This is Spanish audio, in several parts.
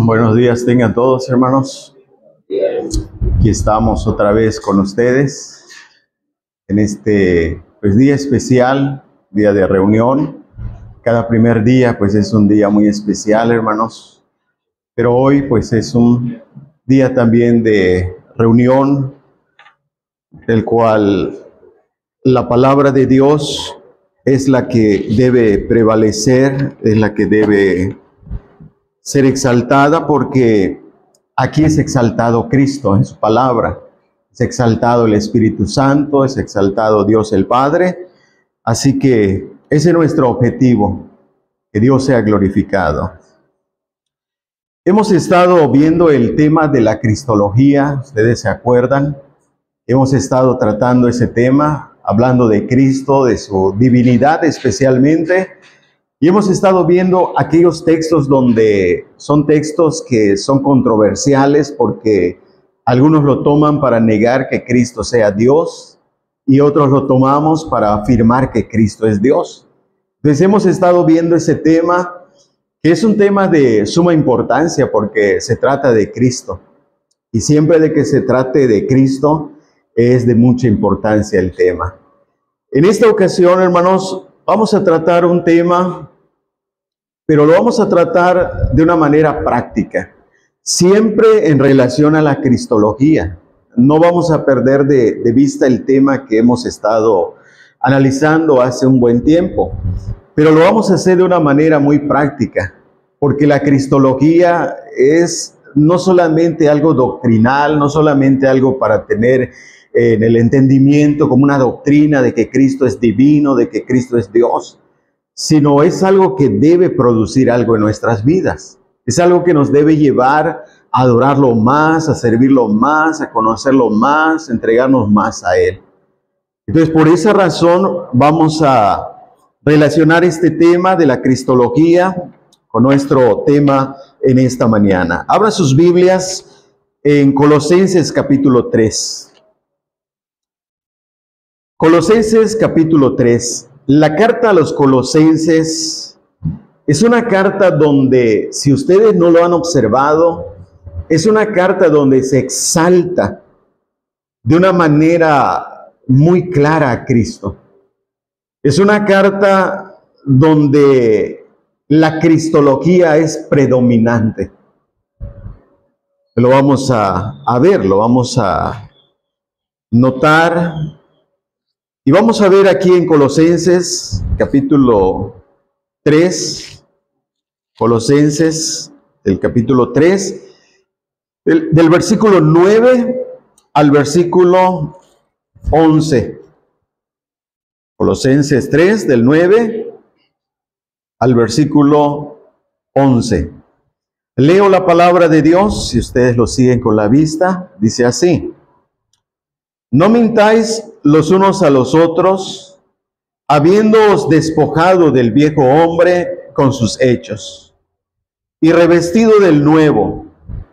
Buenos días tengan todos, hermanos. Aquí estamos otra vez con ustedes en este día especial, día de reunión. Cada primer día es un día muy especial, hermanos. Pero hoy es un día también de reunión, el cual la palabra de Dios es la que debe prevalecer, es la que debe ser exaltada, porque aquí es exaltado Cristo en su palabra, es exaltado el Espíritu Santo, es exaltado Dios el Padre. Así que ese es nuestro objetivo, que Dios sea glorificado. Hemos estado viendo el tema de la cristología, ustedes se acuerdan, hemos estado tratando ese tema, hablando de Cristo, de su divinidad especialmente. Y hemos estado viendo aquellos textos donde son textos que son controversiales porque algunos lo toman para negar que Cristo sea Dios y otros lo tomamos para afirmar que Cristo es Dios. Entonces hemos estado viendo ese tema, que es un tema de suma importancia porque se trata de Cristo. Y siempre de que se trate de Cristo es de mucha importancia el tema. En esta ocasión, hermanos, vamos a tratar un tema, pero lo vamos a tratar de una manera práctica, siempre en relación a la cristología. No vamos a perder de vista el tema que hemos estado analizando hace un buen tiempo, pero lo vamos a hacer de una manera muy práctica, porque la cristología es no solamente algo doctrinal, no solamente algo para tener en el entendimiento como una doctrina de que Cristo es divino, de que Cristo es Dios, sino es algo que debe producir algo en nuestras vidas. Es algo que nos debe llevar a adorarlo más, a servirlo más, a conocerlo más, a entregarnos más a Él. Entonces, por esa razón, vamos a relacionar este tema de la cristología con nuestro tema en esta mañana. Abra sus Biblias en Colosenses capítulo 3. Colosenses capítulo 3. La carta a los Colosenses es una carta donde, si ustedes no lo han observado, es una carta donde se exalta de una manera muy clara a Cristo. Es una carta donde la cristología es predominante. Lo vamos a ver, lo vamos a notar. Y vamos a ver aquí en Colosenses capítulo 3, Colosenses, el capítulo 3, del versículo 9 al versículo 11. Colosenses 3, del 9 al versículo 11. Leo la palabra de Dios, si ustedes lo siguen con la vista, dice así: No mintáis los unos a los otros, habiéndoos despojado del viejo hombre con sus hechos, y revestido del nuevo,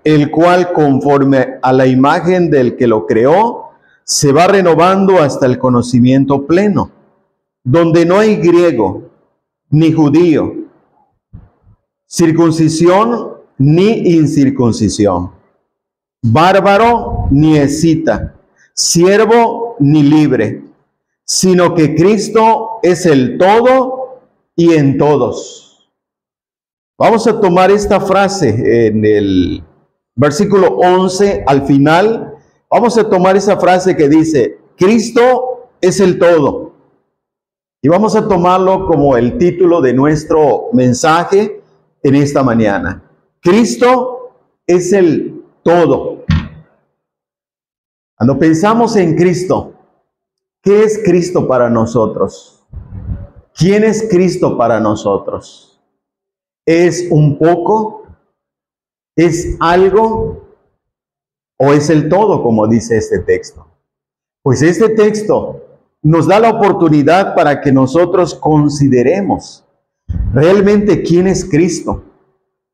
el cual conforme a la imagen del que lo creó, se va renovando hasta el conocimiento pleno, donde no hay griego, ni judío, circuncisión ni incircuncisión, bárbaro ni escita, siervo ni libre, sino que Cristo es el todo y en todos. Vamos a tomar esta frase en el versículo 11 al final. Vamos a tomar esa frase que dice: Cristo es el todo. Y vamos a tomarlo como el título de nuestro mensaje en esta mañana. Cristo es el todo. Cuando pensamos en Cristo, ¿qué es Cristo para nosotros? ¿Quién es Cristo para nosotros? ¿Es un poco? ¿Es algo? ¿O es el todo, como dice este texto? Pues este texto nos da la oportunidad para que nosotros consideremos realmente quién es Cristo,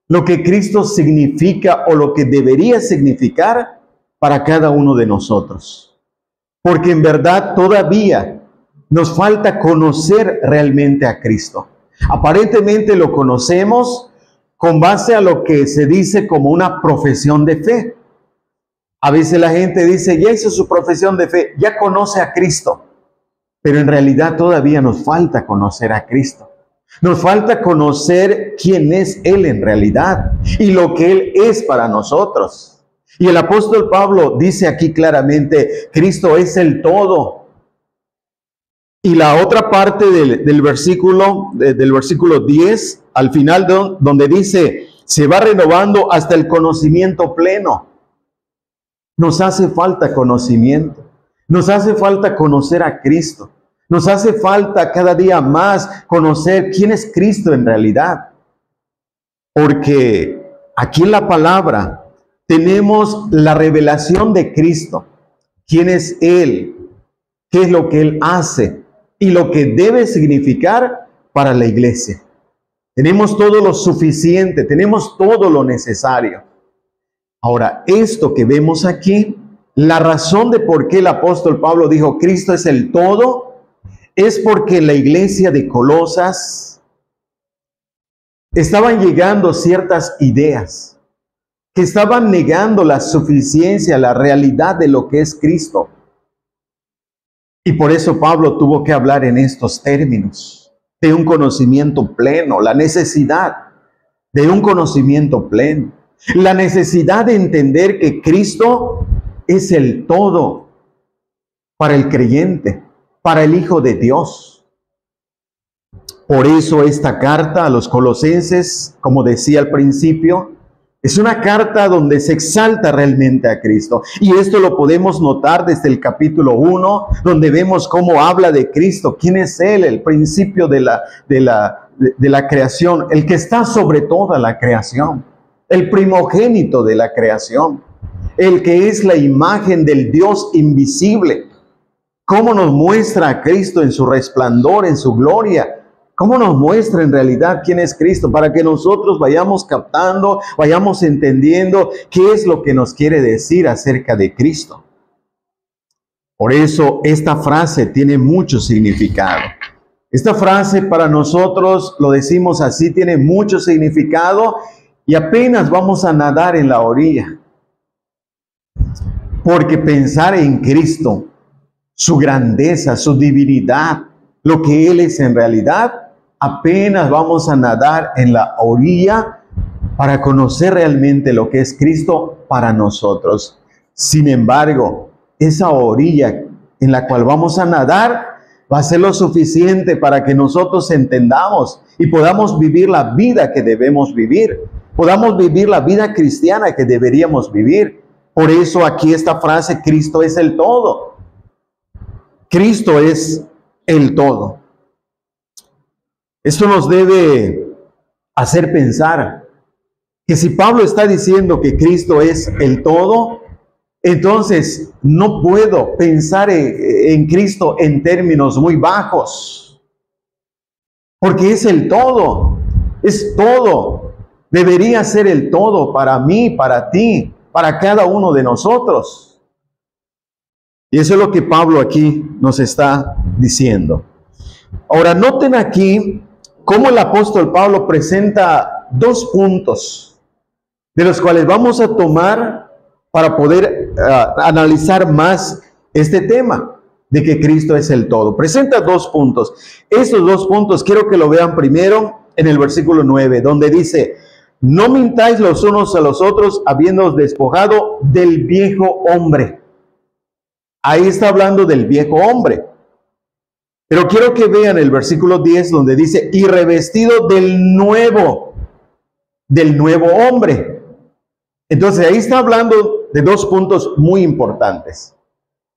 lo que Cristo significa o lo que debería significar para cada uno de nosotros. Porque en verdad todavía nos falta conocer realmente a Cristo. Aparentemente lo conocemos con base a lo que se dice como una profesión de fe. A veces la gente dice, ya hizo su profesión de fe, ya conoce a Cristo, pero en realidad todavía nos falta conocer a Cristo. Nos falta conocer quién es Él en realidad y lo que Él es para nosotros. Y el apóstol Pablo dice aquí claramente, Cristo es el todo. Y la otra parte del versículo 10, al final donde dice, se va renovando hasta el conocimiento pleno. Nos hace falta conocimiento. Nos hace falta conocer a Cristo. Nos hace falta cada día más conocer quién es Cristo en realidad. Porque aquí en la palabra tenemos la revelación de Cristo. ¿Quién es Él? ¿Qué es lo que Él hace? Y lo que debe significar para la iglesia. Tenemos todo lo suficiente, tenemos todo lo necesario. Ahora, esto que vemos aquí, la razón de por qué el apóstol Pablo dijo Cristo es el todo, es porque la iglesia de Colosas estaban llegando ciertas ideas que estaban negando la suficiencia, la realidad de lo que es Cristo. Y por eso Pablo tuvo que hablar en estos términos, de un conocimiento pleno, la necesidad de un conocimiento pleno, la necesidad de entender que Cristo es el todo para el creyente, para el Hijo de Dios. Por eso esta carta a los colosenses, como decía al principio, es una carta donde se exalta realmente a Cristo. Y esto lo podemos notar desde el capítulo 1, donde vemos cómo habla de Cristo. ¿Quién es Él? El principio de la creación, el que está sobre toda la creación, el primogénito de la creación, el que es la imagen del Dios invisible. ¿Cómo nos muestra a Cristo en su resplandor, en su gloria? ¿Cómo nos muestra en realidad quién es Cristo? Para que nosotros vayamos captando, vayamos entendiendo qué es lo que nos quiere decir acerca de Cristo. Por eso esta frase tiene mucho significado. Esta frase para nosotros, lo decimos así, tiene mucho significado y apenas vamos a nadar en la orilla. Porque pensar en Cristo, su grandeza, su divinidad, lo que Él es en realidad, apenas vamos a nadar en la orilla para conocer realmente lo que es Cristo para nosotros. Sin embargo, esa orilla en la cual vamos a nadar va a ser lo suficiente para que nosotros entendamos y podamos vivir la vida que debemos vivir, podamos vivir la vida cristiana que deberíamos vivir. Por eso aquí esta frase, Cristo es el todo. Cristo es el todo. Esto nos debe hacer pensar que si Pablo está diciendo que Cristo es el todo, entonces no puedo pensar en Cristo en términos muy bajos, porque es el todo, es todo. Debería ser el todo para mí, para ti, para cada uno de nosotros. Y eso es lo que Pablo aquí nos está diciendo. Ahora, noten aquí cómo el apóstol Pablo presenta dos puntos, de los cuales vamos a tomar para poder analizar más este tema de que Cristo es el todo. Presenta dos puntos. Estos dos puntos quiero que lo vean primero en el versículo 9, donde dice, no mintáis los unos a los otros, habiéndoos despojado del viejo hombre. Ahí está hablando del viejo hombre. Pero quiero que vean el versículo 10 donde dice, y revestido del nuevo hombre. Entonces ahí está hablando de dos puntos muy importantes.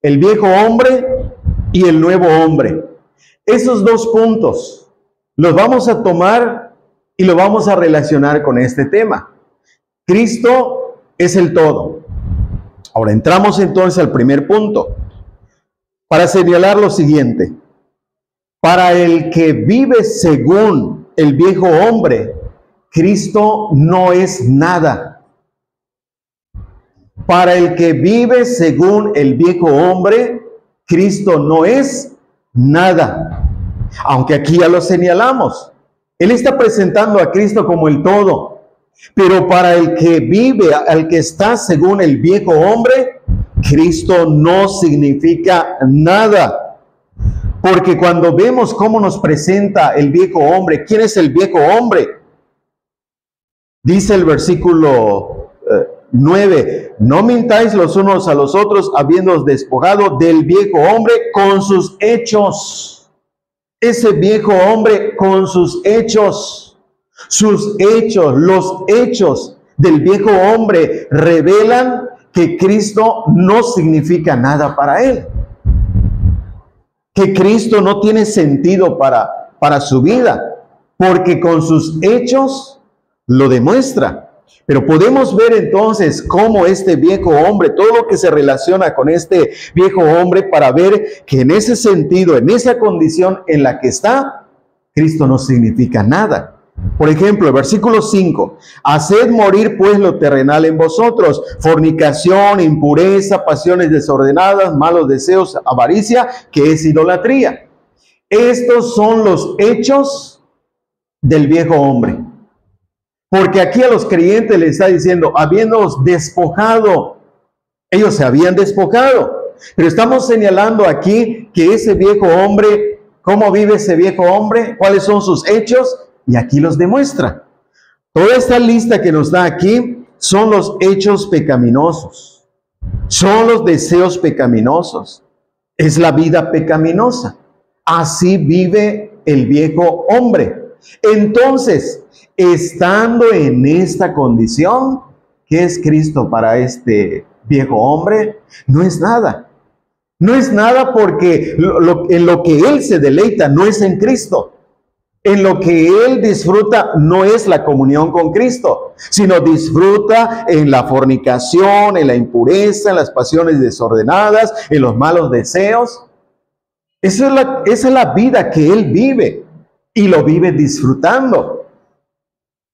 El viejo hombre y el nuevo hombre. Esos dos puntos los vamos a tomar y lo vamos a relacionar con este tema. Cristo es el todo. Ahora entramos entonces al primer punto, para señalar lo siguiente. Para el que vive según el viejo hombre, Cristo no es nada. Para el que vive según el viejo hombre, Cristo no es nada. Aunque aquí ya lo señalamos. Él está presentando a Cristo como el todo. Pero para el que vive, al que está según el viejo hombre, Cristo no significa nada. Porque cuando vemos cómo nos presenta el viejo hombre, ¿quién es el viejo hombre? Dice el versículo 9, no mintáis los unos a los otros, habiéndoos despojado del viejo hombre con sus hechos. Ese viejo hombre con sus hechos. Sus hechos, los hechos del viejo hombre revelan que Cristo no significa nada para él. Que Cristo no tiene sentido para su vida, porque con sus hechos lo demuestra. Pero podemos ver entonces cómo este viejo hombre, todo lo que se relaciona con este viejo hombre, para ver que en ese sentido, en esa condición en la que está, Cristo no significa nada. Por ejemplo, el versículo 5, haced morir pues lo terrenal en vosotros, fornicación, impureza, pasiones desordenadas, malos deseos, avaricia, que es idolatría. Estos son los hechos del viejo hombre. Porque aquí a los creyentes les está diciendo, habiéndoos despojado, ellos se habían despojado. Pero estamos señalando aquí que ese viejo hombre, ¿cómo vive ese viejo hombre? ¿Cuáles son sus hechos? Y aquí los demuestra. Toda esta lista que nos da aquí son los hechos pecaminosos. Son los deseos pecaminosos. Es la vida pecaminosa. Así vive el viejo hombre. Entonces, estando en esta condición, ¿qué es Cristo para este viejo hombre? No es nada. No es nada porque en lo que él se deleita no es en Cristo. En lo que él disfruta no es la comunión con Cristo, sino disfruta en la fornicación, en la impureza, en las pasiones desordenadas, en los malos deseos. Esa es la vida que él vive y lo vive disfrutando,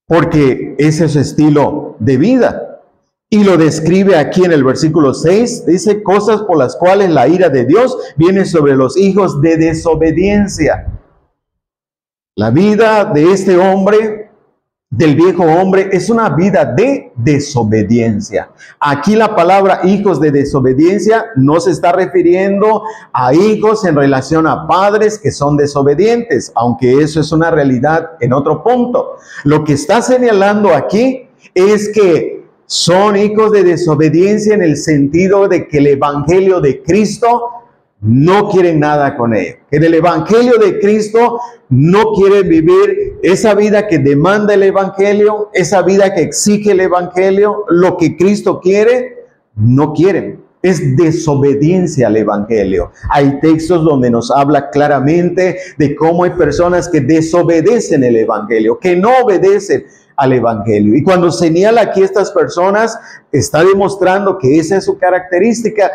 porque ese es su estilo de vida. Y lo describe aquí en el versículo 6, dice, cosas por las cuales la ira de Dios viene sobre los hijos de desobediencia. La vida de este hombre, del viejo hombre, es una vida de desobediencia. Aquí la palabra hijos de desobediencia no se está refiriendo a hijos en relación a padres que son desobedientes, aunque eso es una realidad en otro punto. Lo que está señalando aquí es que son hijos de desobediencia en el sentido de que el evangelio de Cristo no quieren nada con ello. En el evangelio de Cristo no quieren vivir esa vida que demanda el evangelio, esa vida que exige el evangelio, lo que Cristo quiere, no quieren. Es desobediencia al evangelio. Hay textos donde nos habla claramente de cómo hay personas que desobedecen el evangelio, que no obedecen al evangelio. Y cuando señala aquí estas personas, está demostrando que esa es su característica,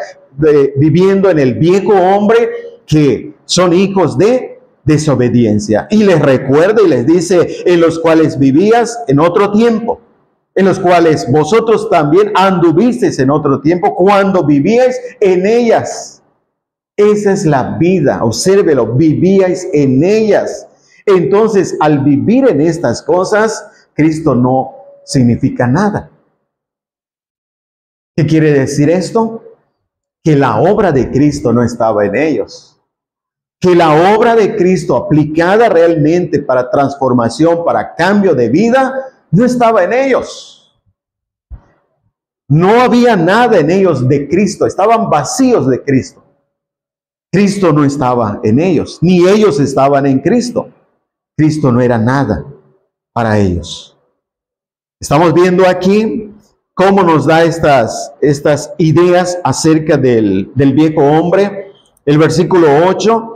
viviendo en el viejo hombre, que son hijos de desobediencia. Y les recuerda y les dice, en los cuales vivías en otro tiempo, en los cuales vosotros también anduvisteis en otro tiempo, cuando vivíais en ellas. Esa es la vida, obsérvelo, vivíais en ellas. Entonces, al vivir en estas cosas, Cristo no significa nada. ¿Qué quiere decir esto? Que la obra de Cristo no estaba en ellos. Que la obra de Cristo aplicada realmente para transformación, para cambio de vida, no estaba en ellos. No había nada en ellos de Cristo. Estaban vacíos de Cristo. Cristo no estaba en ellos, ni ellos estaban en Cristo. Cristo no era nada para ellos. Estamos viendo aquí cómo nos da estas ideas acerca del viejo hombre. El versículo 8,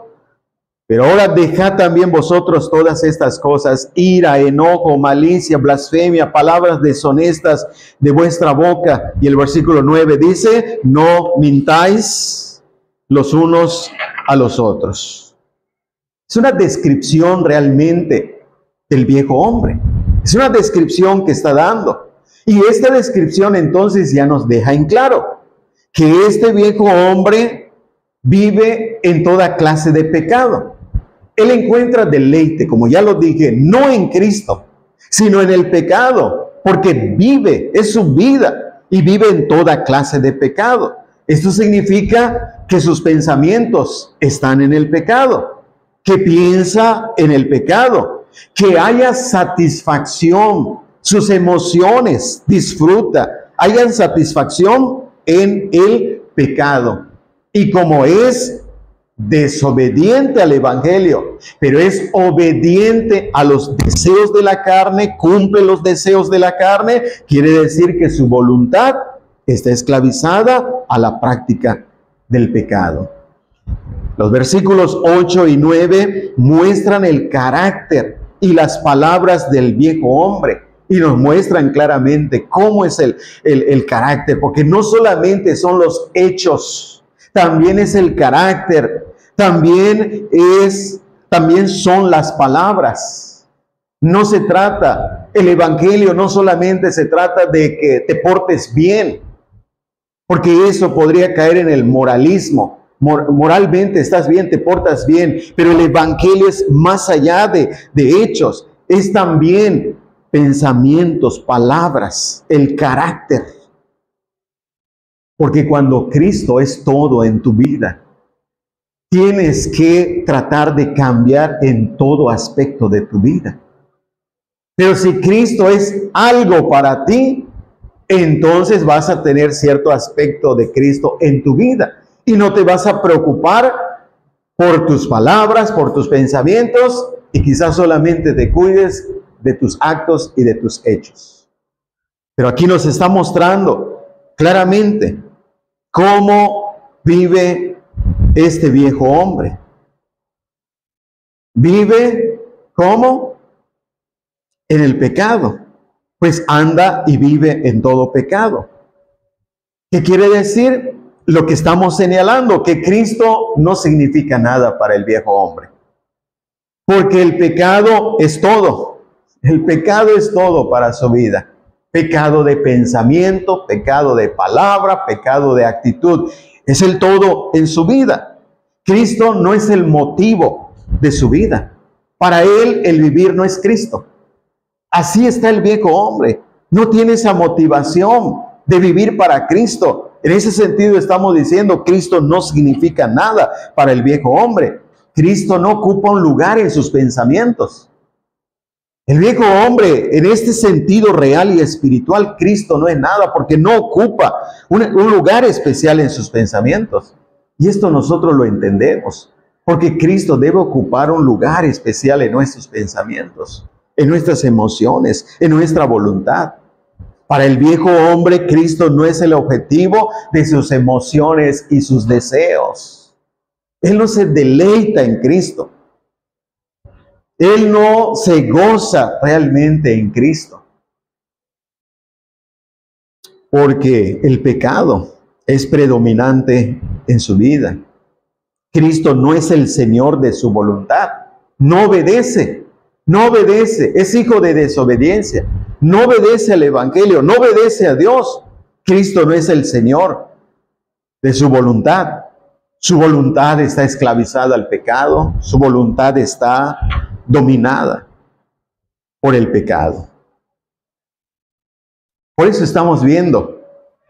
pero ahora dejad también vosotros todas estas cosas, ira, enojo, malicia, blasfemia, palabras deshonestas de vuestra boca. Y el versículo 9 dice, no mintáis los unos a los otros. Es una descripción realmente del viejo hombre. Es una descripción que está dando. Y esta descripción entonces ya nos deja en claro que este viejo hombre vive en toda clase de pecado. Él encuentra deleite, como ya lo dije, no en Cristo, sino en el pecado. porque vive, es su vida, y vive en toda clase de pecado. Esto significa que sus pensamientos están en el pecado, que piensa en el pecado, que haya satisfacción, sus emociones disfruta, hayan satisfacción en el pecado. Y como es desobediente al evangelio, pero es obediente a los deseos de la carne, cumple los deseos de la carne, quiere decir que su voluntad está esclavizada a la práctica del pecado. Los versículos 8 y 9 muestran el carácter y las palabras del viejo hombre y nos muestran claramente cómo es el carácter, porque no solamente son los hechos, también es el carácter, también son las palabras. No se trata, el evangelio no solamente se trata de que te portes bien, porque eso podría caer en el moralismo. Moralmente estás bien, te portas bien, pero el evangelio es más allá de hechos, es también pensamientos, palabras, el carácter. Porque cuando Cristo es todo en tu vida, tienes que tratar de cambiar en todo aspecto de tu vida. Pero si Cristo es algo para ti, entonces vas a tener cierto aspecto de Cristo en tu vida. Y no te vas a preocupar por tus palabras, por tus pensamientos, y quizás solamente te cuides de tus actos y de tus hechos. Pero aquí nos está mostrando claramente cómo vive este viejo hombre. Vive ¿cómo? En el pecado. Pues anda y vive en todo pecado. ¿Qué quiere decir? Lo que estamos señalando, que Cristo no significa nada para el viejo hombre. Porque el pecado es todo. El pecado es todo para su vida. Pecado de pensamiento, pecado de palabra, pecado de actitud. Es el todo en su vida. Cristo no es el motivo de su vida. Para él el vivir no es Cristo. Así está el viejo hombre. No tiene esa motivación de vivir para Cristo. En ese sentido estamos diciendo, Cristo no significa nada para el viejo hombre. Cristo no ocupa un lugar en sus pensamientos. El viejo hombre, en este sentido real y espiritual, Cristo no es nada porque no ocupa un lugar especial en sus pensamientos. Y esto nosotros lo entendemos, porque Cristo debe ocupar un lugar especial en nuestros pensamientos, en nuestras emociones, en nuestra voluntad. Para el viejo hombre, Cristo no es el objetivo de sus emociones y sus deseos. Él no se deleita en Cristo. Él no se goza realmente en Cristo. Porque el pecado es predominante en su vida. Cristo no es el Señor de su voluntad. No obedece. No obedece. Es hijo de desobediencia. No obedece al evangelio. No obedece a Dios. Cristo no es el Señor de su voluntad. Su voluntad está esclavizada al pecado. Su voluntad está dominada por el pecado. Por eso estamos viendo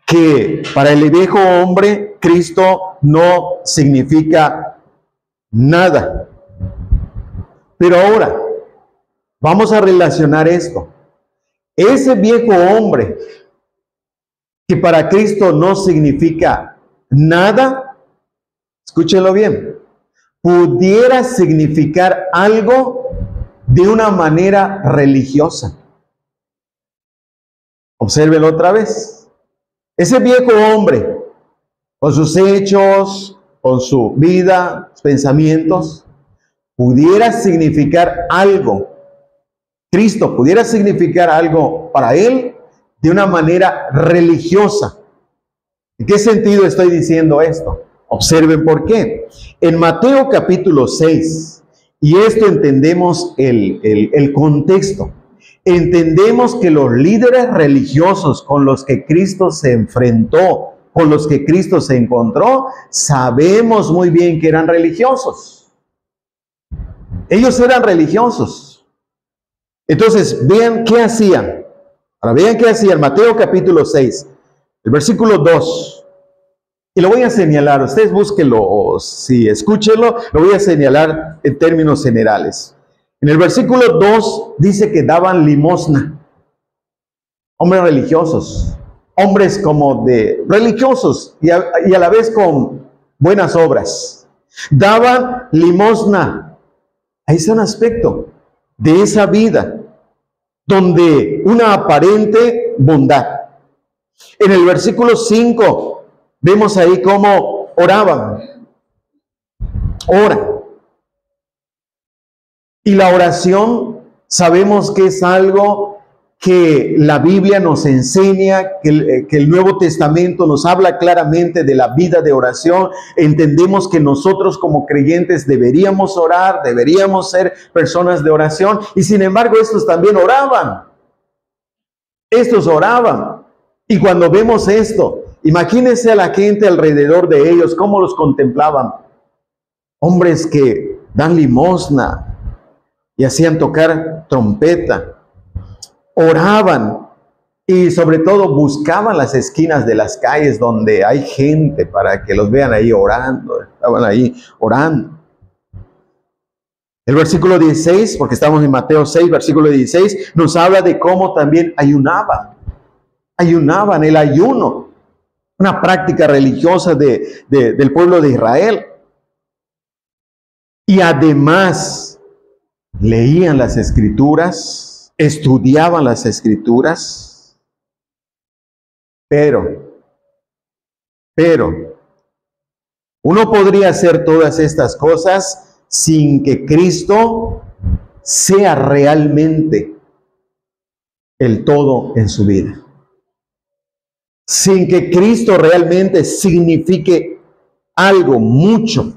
que para el viejo hombre, Cristo no significa nada. Pero ahora, vamos a relacionar esto. Ese viejo hombre que para Cristo no significa nada, escúchenlo bien, pudiera significar algo de una manera religiosa. Obsérvenlo otra vez. Ese viejo hombre, con sus hechos, con su vida, sus pensamientos, pudiera significar algo. Cristo pudiera significar algo para él de una manera religiosa. ¿En qué sentido estoy diciendo esto? Observen por qué. En Mateo capítulo 6, y esto entendemos el contexto, entendemos que los líderes religiosos con los que Cristo se enfrentó, con los que Cristo se encontró, sabemos muy bien que eran religiosos. Ellos eran religiosos. Entonces, vean qué hacían. Ahora vean qué hacían. Mateo capítulo 6, el versículo 2. Y lo voy a señalar, ustedes búsquenlo o si escúchenlo, lo voy a señalar en términos generales. En el versículo 2 dice que daban limosna. Hombres religiosos, hombres como de religiosos y a la vez con buenas obras. Daban limosna. Ahí está un aspecto de esa vida donde una aparente bondad. En el versículo 5 vemos ahí cómo oraban. Oran. Y la oración sabemos que es algo que la Biblia nos enseña, que el Nuevo Testamento nos habla claramente de la vida de oración. Entendemos que nosotros como creyentes deberíamos orar, deberíamos ser personas de oración, y sin embargo estos también oraban. Estos oraban. Y cuando vemos esto, imagínense a la gente alrededor de ellos, cómo los contemplaban. Hombres que dan limosna y hacían tocar trompeta. Oraban y sobre todo buscaban las esquinas de las calles donde hay gente para que los vean ahí orando. Estaban ahí orando. El versículo 16, porque estamos en Mateo 6, versículo 16, nos habla de cómo también ayunaban. Ayunaban, el ayuno, una práctica religiosa del pueblo de Israel. Y además leían las Escrituras, estudiaban las Escrituras, pero, uno podría hacer todas estas cosas sin que Cristo sea realmente el todo en su vida. Sin que Cristo realmente signifique algo, mucho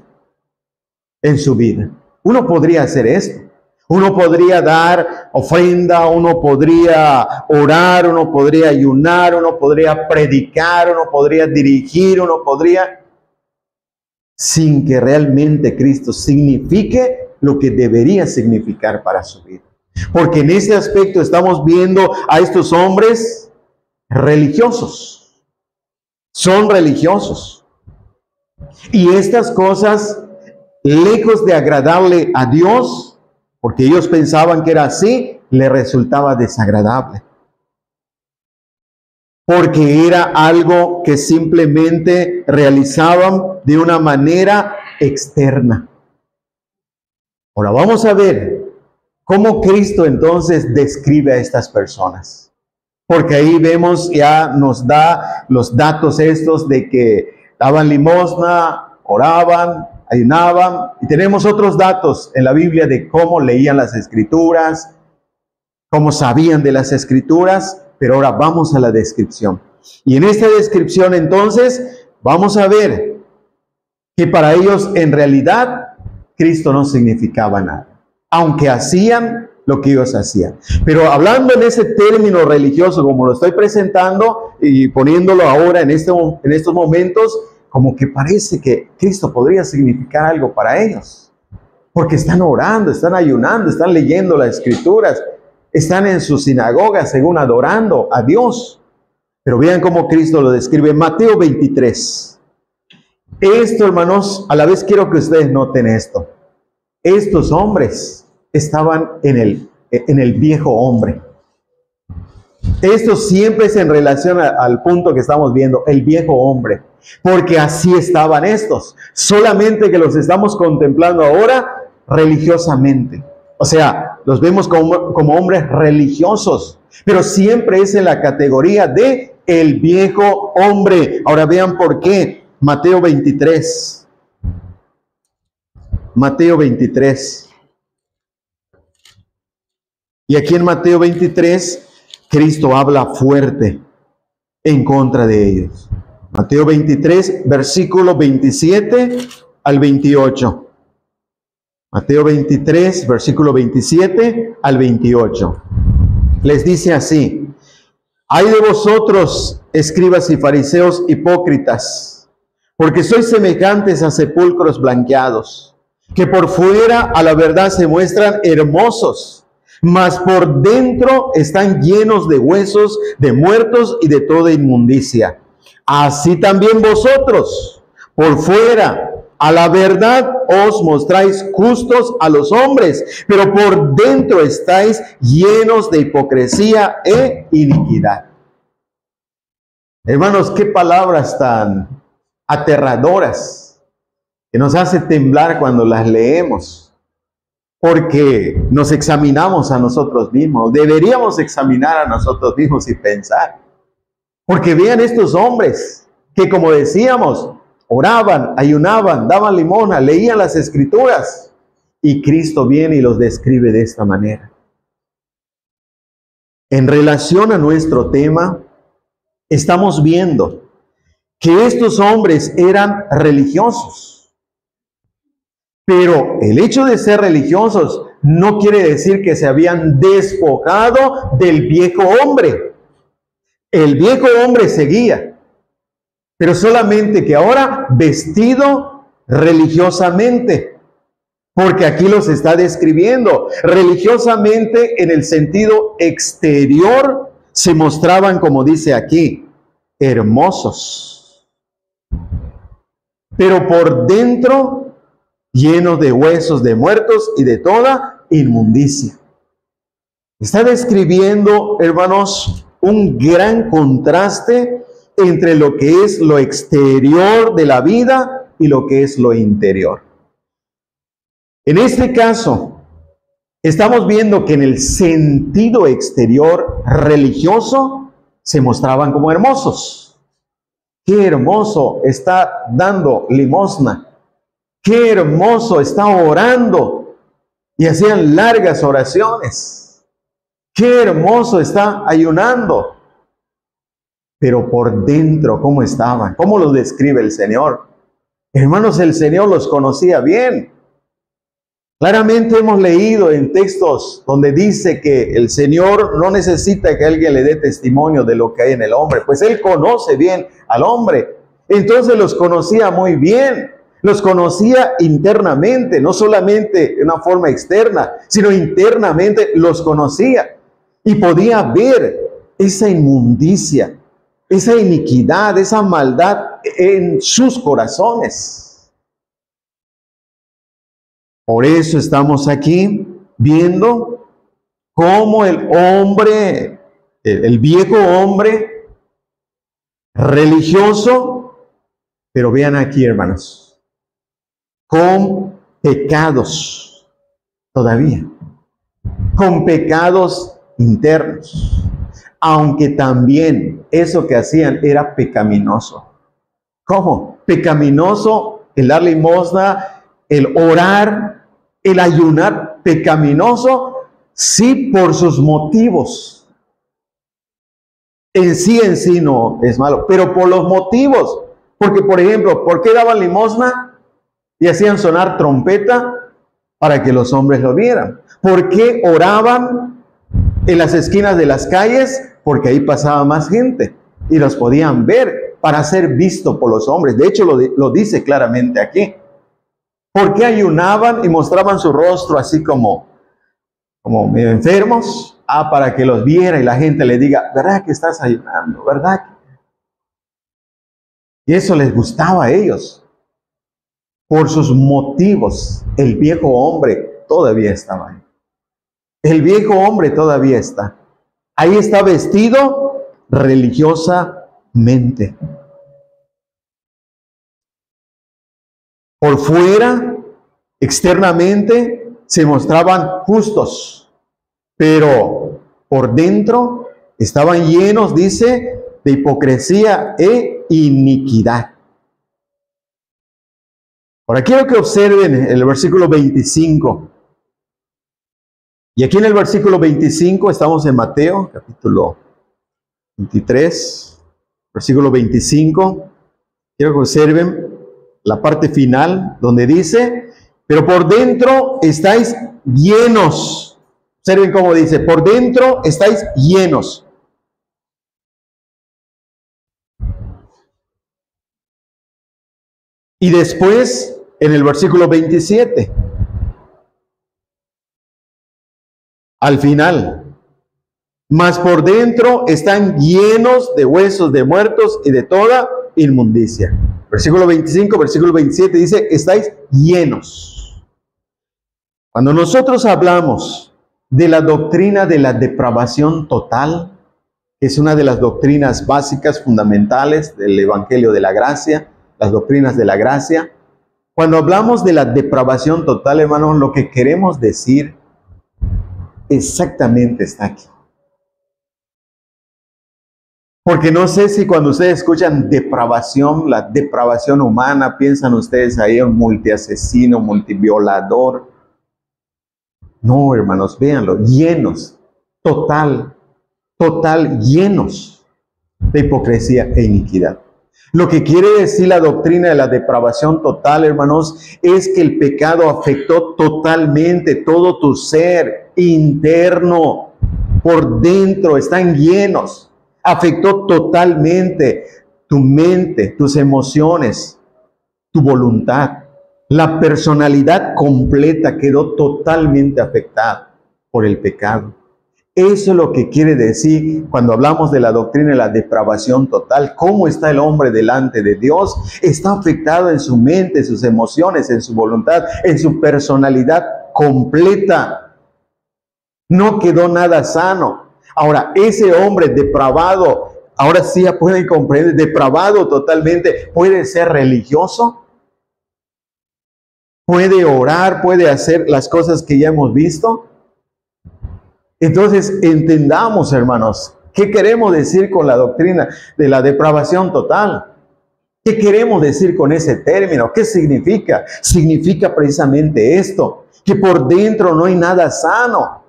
en su vida. Uno podría hacer esto. Uno podría dar ofrenda, uno podría orar, uno podría ayunar, uno podría predicar, uno podría dirigir, uno podría, sin que realmente Cristo signifique lo que debería significar para su vida. Porque en ese aspecto estamos viendo a estos hombres religiosos. Son religiosos. Y estas cosas, lejos de agradarle a Dios, porque ellos pensaban que era así, le resultaba desagradable. Porque era algo que simplemente realizaban de una manera externa. Ahora vamos a ver cómo Cristo entonces describe a estas personas. Porque ahí vemos, ya nos da los datos estos de que daban limosna, oraban, ayunaban, y tenemos otros datos en la Biblia de cómo leían las Escrituras, cómo sabían de las Escrituras, pero ahora vamos a la descripción. Y en esta descripción entonces vamos a ver que para ellos en realidad Cristo no significaba nada, aunque hacían lo que ellos hacían. Pero hablando en ese término religioso como lo estoy presentando y poniéndolo ahora en estos momentos, como que parece que Cristo podría significar algo para ellos. Porque están orando, están ayunando, están leyendo las Escrituras, están en sus sinagogas según adorando a Dios. Pero vean cómo Cristo lo describe en Mateo 23. Esto, hermanos, a la vez quiero que ustedes noten esto. Estos hombres estaban en el viejo hombre. Esto siempre es en relación al punto que estamos viendo, el viejo hombre. Porque así estaban estos. Solamente que los estamos contemplando ahora religiosamente. O sea, los vemos como hombres religiosos. Pero siempre es en la categoría de el viejo hombre. Ahora vean por qué. Mateo 23. Mateo 23. Y aquí en Mateo 23, Cristo habla fuerte en contra de ellos. Mateo 23, versículo 27 al 28. Mateo 23, versículo 27 al 28. Les dice así: Ay de vosotros, escribas y fariseos hipócritas, porque sois semejantes a sepulcros blanqueados, que por fuera a la verdad se muestran hermosos, mas por dentro están llenos de huesos, de muertos y de toda inmundicia. Así también vosotros, por fuera, a la verdad os mostráis justos a los hombres, pero por dentro estáis llenos de hipocresía e iniquidad. Hermanos, qué palabras tan aterradoras que nos hace temblar cuando las leemos, porque nos examinamos a nosotros mismos. Deberíamos examinar a nosotros mismos y pensar, porque vean estos hombres que, como decíamos, oraban, ayunaban, daban limosna, leían las escrituras, y Cristo viene y los describe de esta manera. En relación a nuestro tema, estamos viendo que estos hombres eran religiosos, pero el hecho de ser religiosos no quiere decir que se habían despojado del viejo hombre. El viejo hombre seguía, pero solamente que ahora vestido religiosamente, porque aquí los está describiendo. Religiosamente en el sentido exterior se mostraban, como dice aquí, hermosos, pero por dentro llenos de huesos de muertos y de toda inmundicia. Está describiendo, hermanos, un gran contraste entre lo que es lo exterior de la vida y lo que es lo interior. En este caso, estamos viendo que en el sentido exterior religioso se mostraban como hermosos. Qué hermoso está dando limosna. Qué hermoso está orando. Y hacían largas oraciones. Qué hermoso está ayunando. Pero por dentro, ¿cómo estaban? ¿Cómo los describe el Señor? Hermanos, el Señor los conocía bien. Claramente hemos leído en textos donde dice que el Señor no necesita que alguien le dé testimonio de lo que hay en el hombre, pues Él conoce bien al hombre. Entonces los conocía muy bien, los conocía internamente, no solamente de una forma externa, sino internamente los conocía. Y podía ver esa inmundicia, esa iniquidad, esa maldad en sus corazones. Por eso estamos aquí viendo cómo el hombre, el viejo hombre religioso, pero vean aquí, hermanos, con pecados todavía, con pecados internos, aunque también eso que hacían era pecaminoso. ¿Cómo? Pecaminoso el dar limosna, el orar, el ayunar, pecaminoso, sí, por sus motivos. En sí no es malo, pero por los motivos. Porque, por ejemplo, ¿por qué daban limosna y hacían sonar trompeta? Para que los hombres lo vieran. ¿Por qué oraban en las esquinas de las calles? Porque ahí pasaba más gente y los podían ver, para ser visto por los hombres. De hecho, lo dice claramente aquí. ¿Por qué ayunaban y mostraban su rostro así como medio enfermos? Para que los viera y la gente le diga, ¿verdad que estás ayunando? ¿Verdad? Y eso les gustaba a ellos. Por sus motivos, el viejo hombre todavía estaba ahí. El viejo hombre todavía está. Ahí está vestido religiosamente. Por fuera, externamente, se mostraban justos, pero por dentro estaban llenos, dice, de hipocresía e iniquidad. Ahora quiero que observen el versículo 25. Y aquí en el versículo 25 estamos en Mateo, capítulo 23, versículo 25. Quiero que observen la parte final donde dice, pero por dentro estáis llenos. Observen cómo dice, por dentro estáis llenos. Y después, en el versículo 27, al final. Mas por dentro están llenos de huesos de muertos y de toda inmundicia. Versículo 25, versículo 27 dice, estáis llenos. Cuando nosotros hablamos de la doctrina de la depravación total, que es una de las doctrinas básicas, fundamentales del Evangelio de la Gracia, las doctrinas de la gracia, cuando hablamos de la depravación total, hermanos, lo que queremos decir exactamente está aquí. Porque no sé si cuando ustedes escuchan depravación, la depravación humana, piensan ustedes ahí en un multiasesino, multiviolador. No, hermanos, véanlo, llenos, total, llenos de hipocresía e iniquidad. Lo que quiere decir la doctrina de la depravación total, hermanos, es que el pecado afectó totalmente todo tu ser interno, por dentro, están llenos. Afectó totalmente tu mente, tus emociones, tu voluntad. La personalidad completa quedó totalmente afectada por el pecado. Eso es lo que quiere decir cuando hablamos de la doctrina de la depravación total. ¿Cómo está el hombre delante de Dios? Está afectado en su mente, en sus emociones, en su voluntad, en su personalidad completa. No quedó nada sano. Ahora, ese hombre depravado, ahora sí ya pueden comprender, depravado totalmente, ¿puede ser religioso? ¿Puede orar? ¿Puede hacer las cosas que ya hemos visto? Entonces, entendamos, hermanos, ¿qué queremos decir con la doctrina de la depravación total? ¿Qué queremos decir con ese término? ¿Qué significa? Significa precisamente esto, que por dentro no hay nada sano,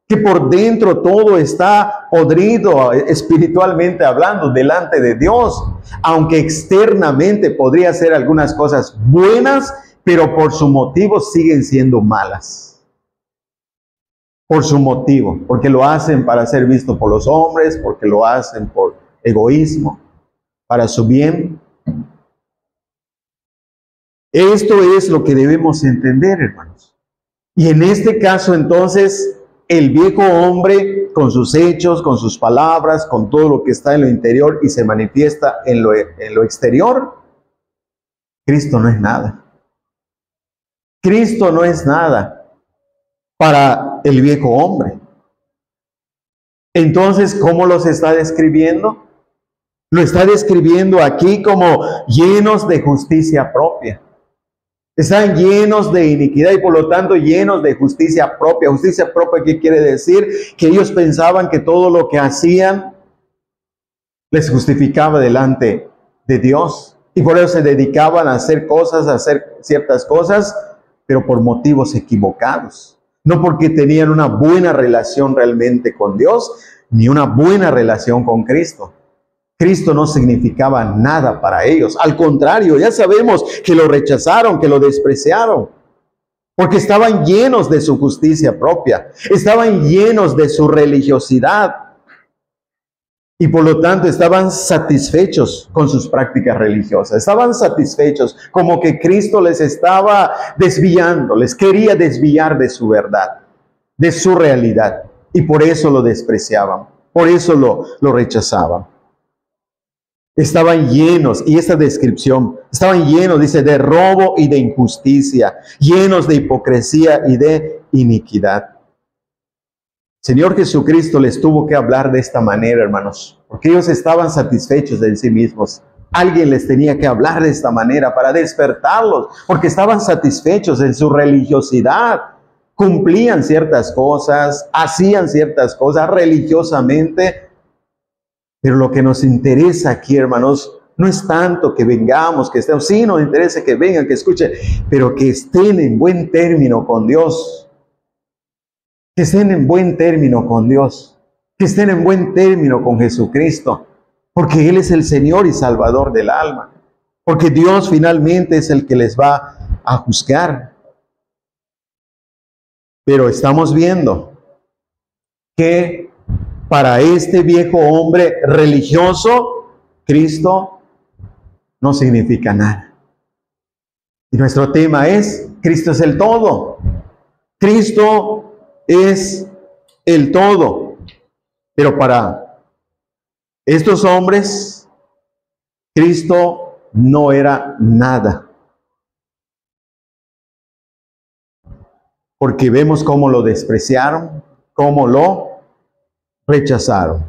que por dentro todo está podrido, espiritualmente hablando, delante de Dios, aunque externamente podría hacer algunas cosas buenas, pero por su motivo siguen siendo malas. Por su motivo, porque lo hacen para ser visto por los hombres, porque lo hacen por egoísmo, para su bien. Esto es lo que debemos entender, hermanos. Y en este caso, entonces, el viejo hombre, con sus hechos, con sus palabras, con todo lo que está en lo interior y se manifiesta en lo exterior, Cristo no es nada. Cristo no es nada para el viejo hombre. Entonces, ¿cómo los está describiendo? Lo está describiendo aquí como llenos de justicia propia. Están llenos de iniquidad y por lo tanto llenos de justicia propia. Justicia propia, ¿qué quiere decir? Que ellos pensaban que todo lo que hacían les justificaba delante de Dios. Y por eso se dedicaban a hacer cosas, a hacer ciertas cosas, pero por motivos equivocados. No porque tenían una buena relación realmente con Dios, ni una buena relación con Cristo. Cristo no significaba nada para ellos. Al contrario, ya sabemos que lo rechazaron, que lo despreciaron. Porque estaban llenos de su justicia propia. Estaban llenos de su religiosidad. Y por lo tanto estaban satisfechos con sus prácticas religiosas. Estaban satisfechos, como que Cristo les estaba desviando, les quería desviar de su verdad, de su realidad. Y por eso lo despreciaban, por eso lo rechazaban. Estaban llenos, y esta descripción, estaban llenos, dice, de robo y de injusticia, llenos de hipocresía y de iniquidad. Señor Jesucristo les tuvo que hablar de esta manera, hermanos, porque ellos estaban satisfechos de sí mismos. Alguien les tenía que hablar de esta manera para despertarlos, porque estaban satisfechos en su religiosidad. Cumplían ciertas cosas, hacían ciertas cosas religiosamente, pero lo que nos interesa aquí, hermanos, no es tanto que vengamos, que estemos, sí nos interesa que vengan, que escuchen, pero que estén en buen término con Dios. Que estén en buen término con Dios, que estén en buen término con Jesucristo, porque Él es el Señor y Salvador del alma, porque Dios finalmente es el que les va a juzgar. Pero estamos viendo que para este viejo hombre religioso, Cristo no significa nada. Y nuestro tema es, Cristo es el todo. Cristo es el todo. Pero para estos hombres, Cristo no era nada. Porque vemos cómo lo despreciaron, cómo lo rechazaron.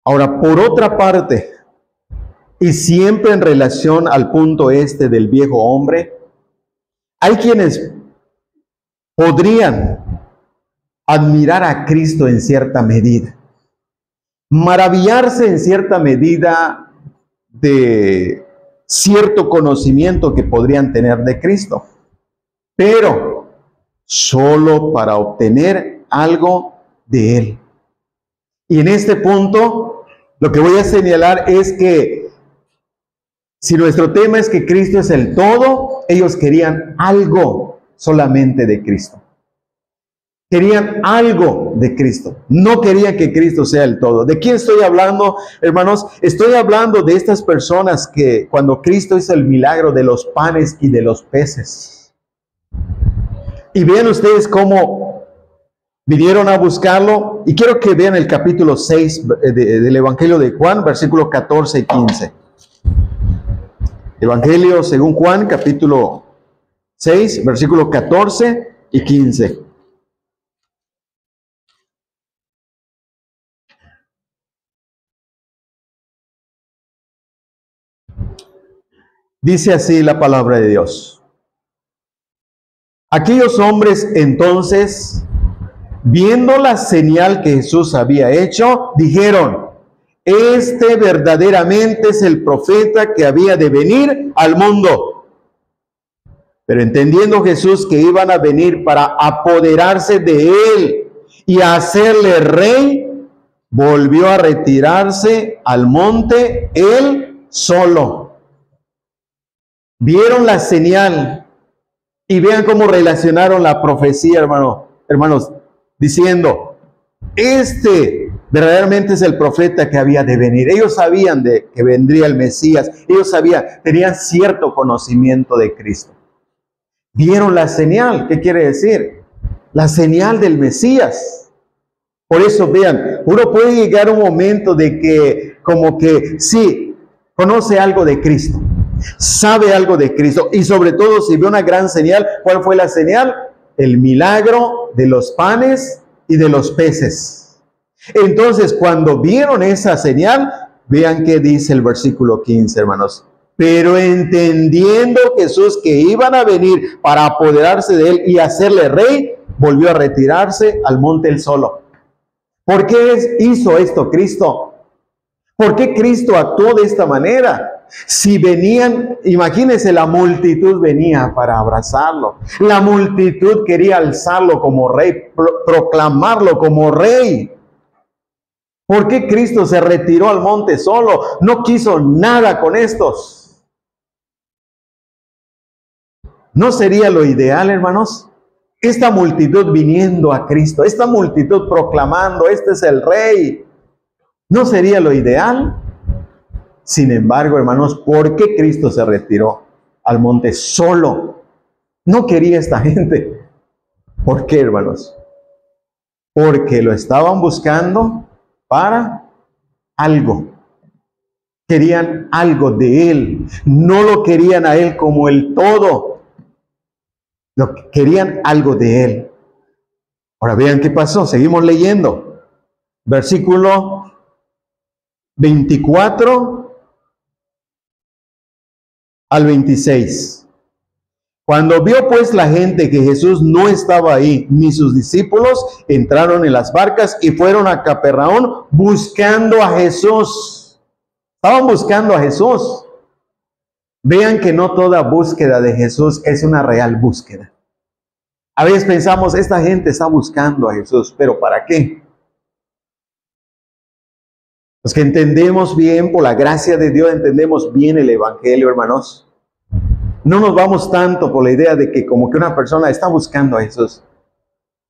Ahora, por otra parte, y siempre en relación al punto este del viejo hombre, hay quienes podrían admirar a Cristo en cierta medida, maravillarse en cierta medida de cierto conocimiento que podrían tener de Cristo, pero solo para obtener algo de Él. Y en este punto, lo que voy a señalar es que si nuestro tema es que Cristo es el todo, ellos querían algo solamente de Cristo. Querían algo de Cristo. No querían que Cristo sea el todo. ¿De quién estoy hablando, hermanos? Estoy hablando de estas personas que cuando Cristo hizo el milagro de los panes y de los peces. Y vean ustedes cómo vinieron a buscarlo. Y quiero que vean el capítulo 6 del Evangelio de Juan, versículos 14 y 15. Evangelio según Juan, capítulo 6, versículos 14 y 15. Dice así la palabra de Dios. Aquellos hombres entonces, viendo la señal que Jesús había hecho, dijeron: este verdaderamente es el profeta que había de venir al mundo. Pero entendiendo Jesús que iban a venir para apoderarse de él y a hacerle rey, volvió a retirarse al monte él solo. Vieron la señal y vean cómo relacionaron la profecía, hermanos, diciendo: este verdaderamente es el profeta que había de venir. Ellos sabían de que vendría el Mesías. Ellos sabían, tenían cierto conocimiento de Cristo. Vieron la señal. ¿Qué quiere decir? La señal del Mesías. Por eso vean, uno puede llegar a un momento de que como que sí, conoce algo de Cristo, sabe algo de Cristo, y sobre todo si ve una gran señal. ¿Cuál fue la señal? El milagro de los panes y de los peces. Entonces, cuando vieron esa señal, vean qué dice el versículo 15, hermanos. Pero entendiendo Jesús que iban a venir para apoderarse de él y hacerle rey, volvió a retirarse al monte él solo. ¿Por qué hizo esto Cristo? ¿Por qué Cristo actuó de esta manera? Si venían, imagínense, la multitud venía para abrazarlo. La multitud quería alzarlo como rey, proclamarlo como rey. ¿Por qué Cristo se retiró al monte solo? No quiso nada con estos. ¿No sería lo ideal, hermanos? Esta multitud viniendo a Cristo, esta multitud proclamando: este es el rey. ¿No sería lo ideal? Sin embargo, hermanos, ¿por qué Cristo se retiró al monte solo? No quería esta gente. ¿Por qué, hermanos? Porque lo estaban buscando para algo. Querían algo de él. No lo querían a él como el todo. Querían algo de él. Ahora vean qué pasó. Seguimos leyendo. Versículo 24 al 26. Cuando vio pues la gente que Jesús no estaba ahí, ni sus discípulos, entraron en las barcas y fueron a Capernaum buscando a Jesús. Estaban buscando a Jesús. Vean que no toda búsqueda de Jesús es una real búsqueda. A veces pensamos, esta gente está buscando a Jesús, ¿pero para qué? Los que entendemos bien, por la gracia de Dios, entendemos bien el Evangelio, hermanos. No nos vamos tanto por la idea de que como que una persona está buscando a Jesús.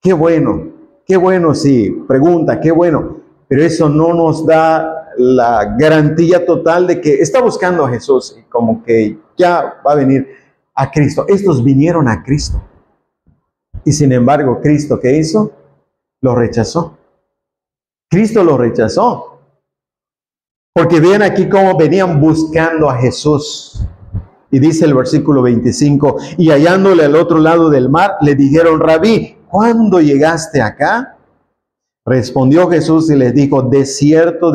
Qué bueno si pregunta, qué bueno. Pero eso no nos da la garantía total de que está buscando a Jesús y como que ya va a venir a Cristo. Estos vinieron a Cristo. Y sin embargo, ¿Cristo qué hizo? lo rechazó. Cristo lo rechazó. Porque vean aquí cómo venían buscando a Jesús. Y dice el versículo 25, y hallándole al otro lado del mar, le dijeron, Rabí, ¿cuándo llegaste acá? Respondió Jesús y les dijo, de cierto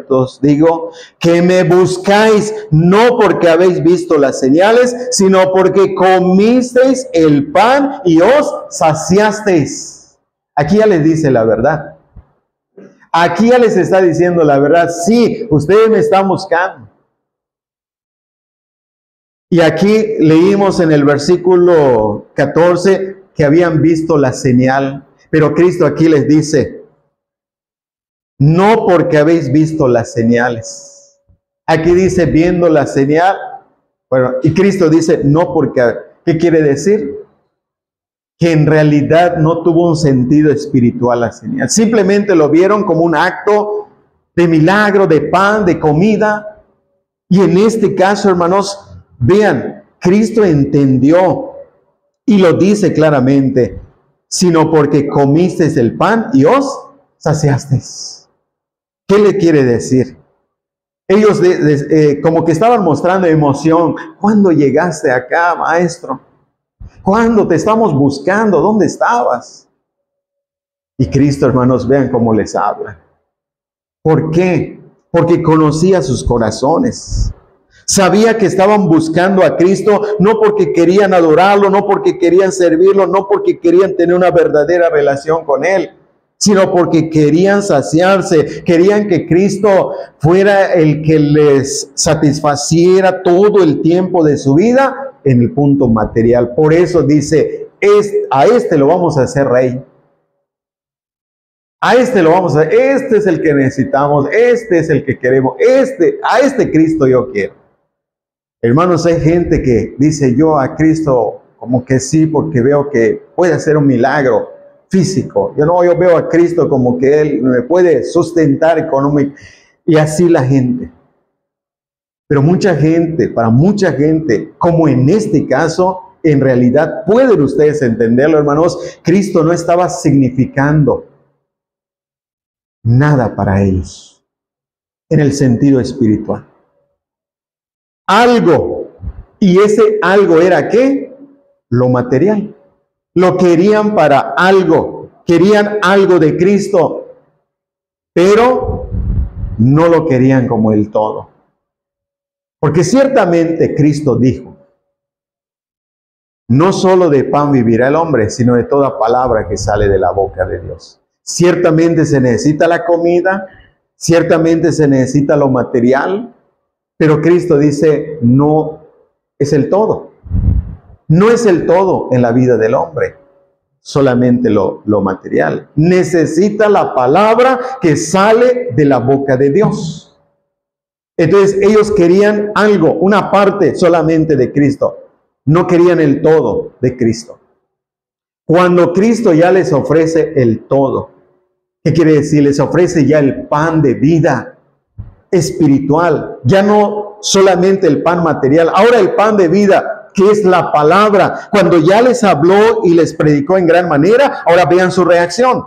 os digo, que me buscáis, no porque habéis visto las señales, sino porque comisteis el pan y os saciasteis. Aquí ya les dice la verdad. Aquí ya les está diciendo la verdad. Sí, ustedes me están buscando. Y aquí leímos en el versículo 14 que habían visto la señal. Pero Cristo aquí les dice, no porque habéis visto las señales. Aquí dice, viendo la señal. Bueno, y Cristo dice, no porque, ¿qué quiere decir? Que en realidad no tuvo un sentido espiritual la señal. Simplemente lo vieron como un acto de milagro, de pan, de comida. Y en este caso, hermanos, vean, Cristo entendió y lo dice claramente, sino porque comisteis el pan y os saciasteis. ¿Qué le quiere decir? Ellos como que estaban mostrando emoción. ¿Cuándo llegaste acá, maestro? ¿Cuándo te estamos buscando? ¿Dónde estabas? Y Cristo, hermanos, vean cómo les habla. ¿Por qué? Porque conocía sus corazones. Sabía que estaban buscando a Cristo no porque querían adorarlo, no porque querían servirlo, no porque querían tener una verdadera relación con Él, sino porque querían saciarse, querían que Cristo fuera el que les satisfaciera todo el tiempo de su vida en el punto material. Por eso dice, a este lo vamos a hacer rey. A este lo vamos a hacer, este es el que necesitamos, este es el que queremos, a este Cristo yo quiero. Hermanos, hay gente que dice, yo a Cristo como que sí, porque veo que puede hacer un milagro físico. Yo veo a Cristo como que Él me puede sustentar económicamente. Y así la gente. Pero para mucha gente, como en este caso, en realidad pueden ustedes entenderlo, hermanos, Cristo no estaba significando nada para ellos en el sentido espiritual. Algo, y ese algo era ¿qué? Lo material. Lo querían para algo, querían algo de Cristo, pero no lo querían como el todo. Porque ciertamente Cristo dijo, no solo de pan vivirá el hombre, sino de toda palabra que sale de la boca de Dios. Ciertamente se necesita la comida, ciertamente se necesita lo material, pero Cristo dice, no es el todo. No es el todo en la vida del hombre, solamente lo material. Necesita la palabra que sale de la boca de Dios. Entonces ellos querían algo, una parte solamente de Cristo. No querían el todo de Cristo. Cuando Cristo ya les ofrece el todo, ¿qué quiere decir? Les ofrece ya el pan de vida espiritual, ya no solamente el pan material, ahora el pan de vida, que es la palabra. Cuando ya les habló y les predicó en gran manera, ahora vean su reacción.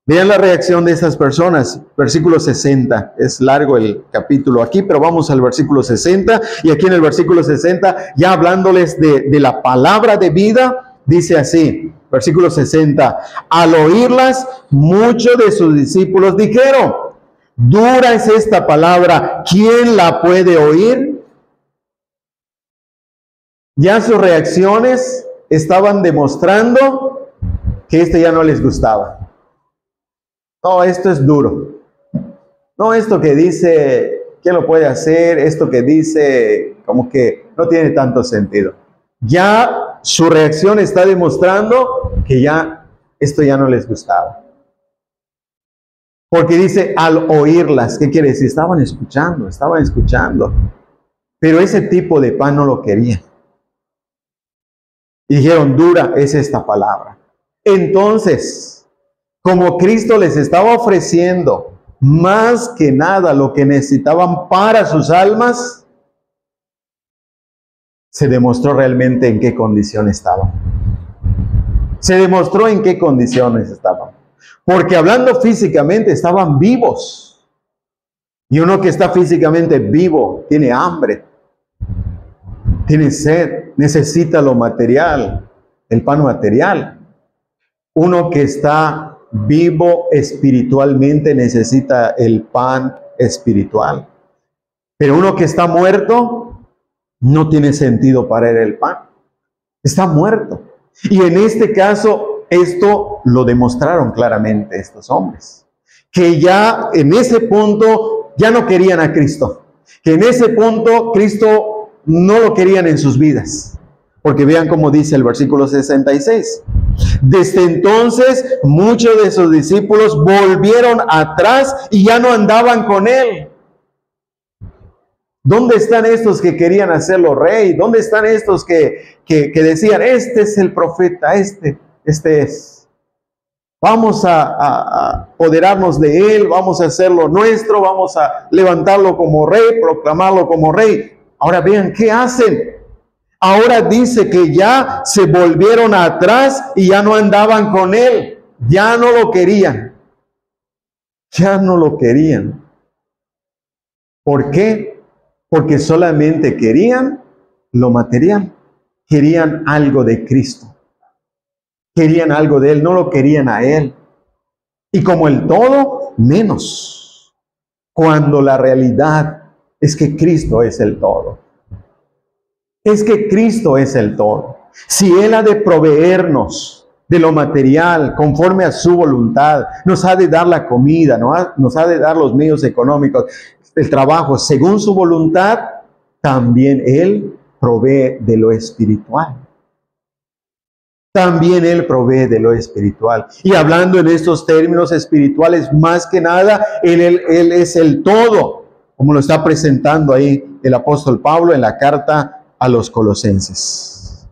Vean la reacción de esas personas. Versículo 60. Es largo el capítulo aquí, pero vamos al versículo 60. Y aquí en el versículo 60, ya hablándoles de la palabra de vida, dice así, versículo 60. Al oírlas, muchos de sus discípulos dijeron, dura es esta palabra, ¿quién la puede oír? Ya sus reacciones estaban demostrando que esto ya no les gustaba. No, esto es duro. No, esto que dice, ¿quién lo puede hacer? Esto que dice, como que no tiene tanto sentido. Ya su reacción está demostrando que ya esto ya no les gustaba. Porque dice, al oírlas, ¿qué quiere decir? Estaban escuchando. Pero ese tipo de pan no lo querían. Y dijeron, dura es esta palabra. Entonces, como Cristo les estaba ofreciendo más que nada lo que necesitaban para sus almas, se demostró realmente en qué condición estaban. Se demostró en qué condiciones estaban. Porque hablando físicamente estaban vivos. Y uno que está físicamente vivo tiene hambre, tiene sed, necesita lo material, el pan material. Uno que está vivo espiritualmente necesita el pan espiritual. Pero uno que está muerto no tiene sentido para él el pan. Está muerto. Y en este caso, esto lo demostraron claramente estos hombres. Que ya en ese punto ya no querían a Cristo. Que en ese punto Cristo no lo querían en sus vidas. Porque vean cómo dice el versículo 66. Desde entonces, muchos de sus discípulos volvieron atrás y ya no andaban con él. ¿Dónde están estos que querían hacerlo rey? ¿Dónde están estos que decían, este es el profeta, este es? Vamos a apoderarnos de él, vamos a hacerlo nuestro, vamos a levantarlo como rey, proclamarlo como rey. Ahora vean, ¿qué hacen? Ahora dice que ya se volvieron atrás y ya no andaban con él. Ya no lo querían. Ya no lo querían. ¿Por qué? Porque solamente querían lo material. Querían algo de Cristo. Querían algo de él, no lo querían a él. Y como el todo, menos. Cuando la realidad es que Cristo es el todo. Es que Cristo es el todo. Si Él ha de proveernos de lo material conforme a su voluntad, nos ha de dar la comida, nos ha de dar los medios económicos, el trabajo según su voluntad, también Él provee de lo espiritual. También Él provee de lo espiritual. Y hablando en estos términos espirituales, más que nada, Él es el todo, como lo está presentando ahí el apóstol Pablo en la carta a los Colosenses.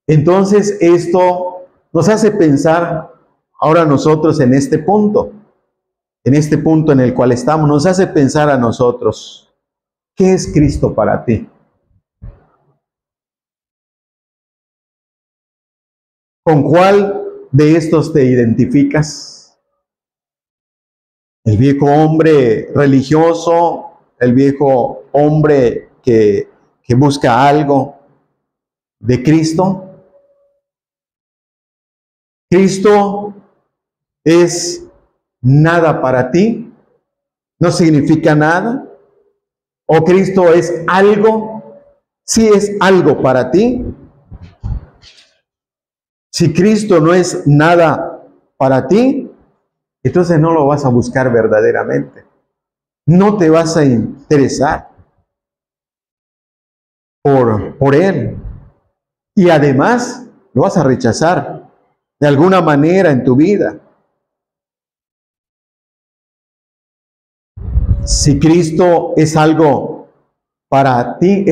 Entonces esto nos hace pensar ahora nosotros en este punto en el cual estamos, nos hace pensar a nosotros, ¿qué es Cristo para ti? ¿Con cuál de estos te identificas? El viejo hombre religioso, el viejo hombre que busca algo de Cristo. Cristo es nada para ti, no significa nada. O Cristo es algo, sí es algo para ti. Si Cristo no es nada para ti, entonces no lo vas a buscar verdaderamente. No te vas a interesar por Él. Y además lo vas a rechazar de alguna manera en tu vida. Si Cristo es algo para ti,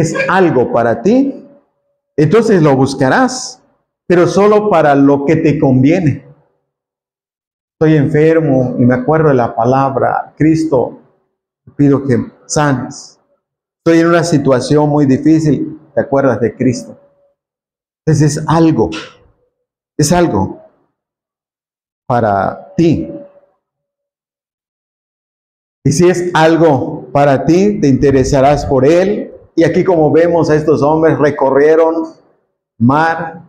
entonces lo buscarás, pero solo para lo que te conviene. Estoy enfermo y me acuerdo de la palabra, Cristo, te pido que sanes. Estoy en una situación muy difícil, ¿te acuerdas de Cristo? Entonces es algo para ti. Y si es algo para ti, te interesarás por Él. Y aquí, como vemos, a estos hombres recorrieron mar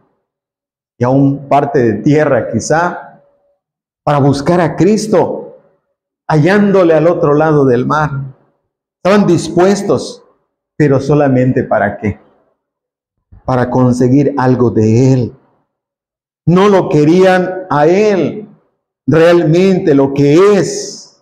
y aún parte de tierra quizá, para buscar a Cristo, hallándole al otro lado del mar. Estaban dispuestos, pero solamente ¿para qué? Para conseguir algo de Él. No lo querían a Él, realmente lo que es.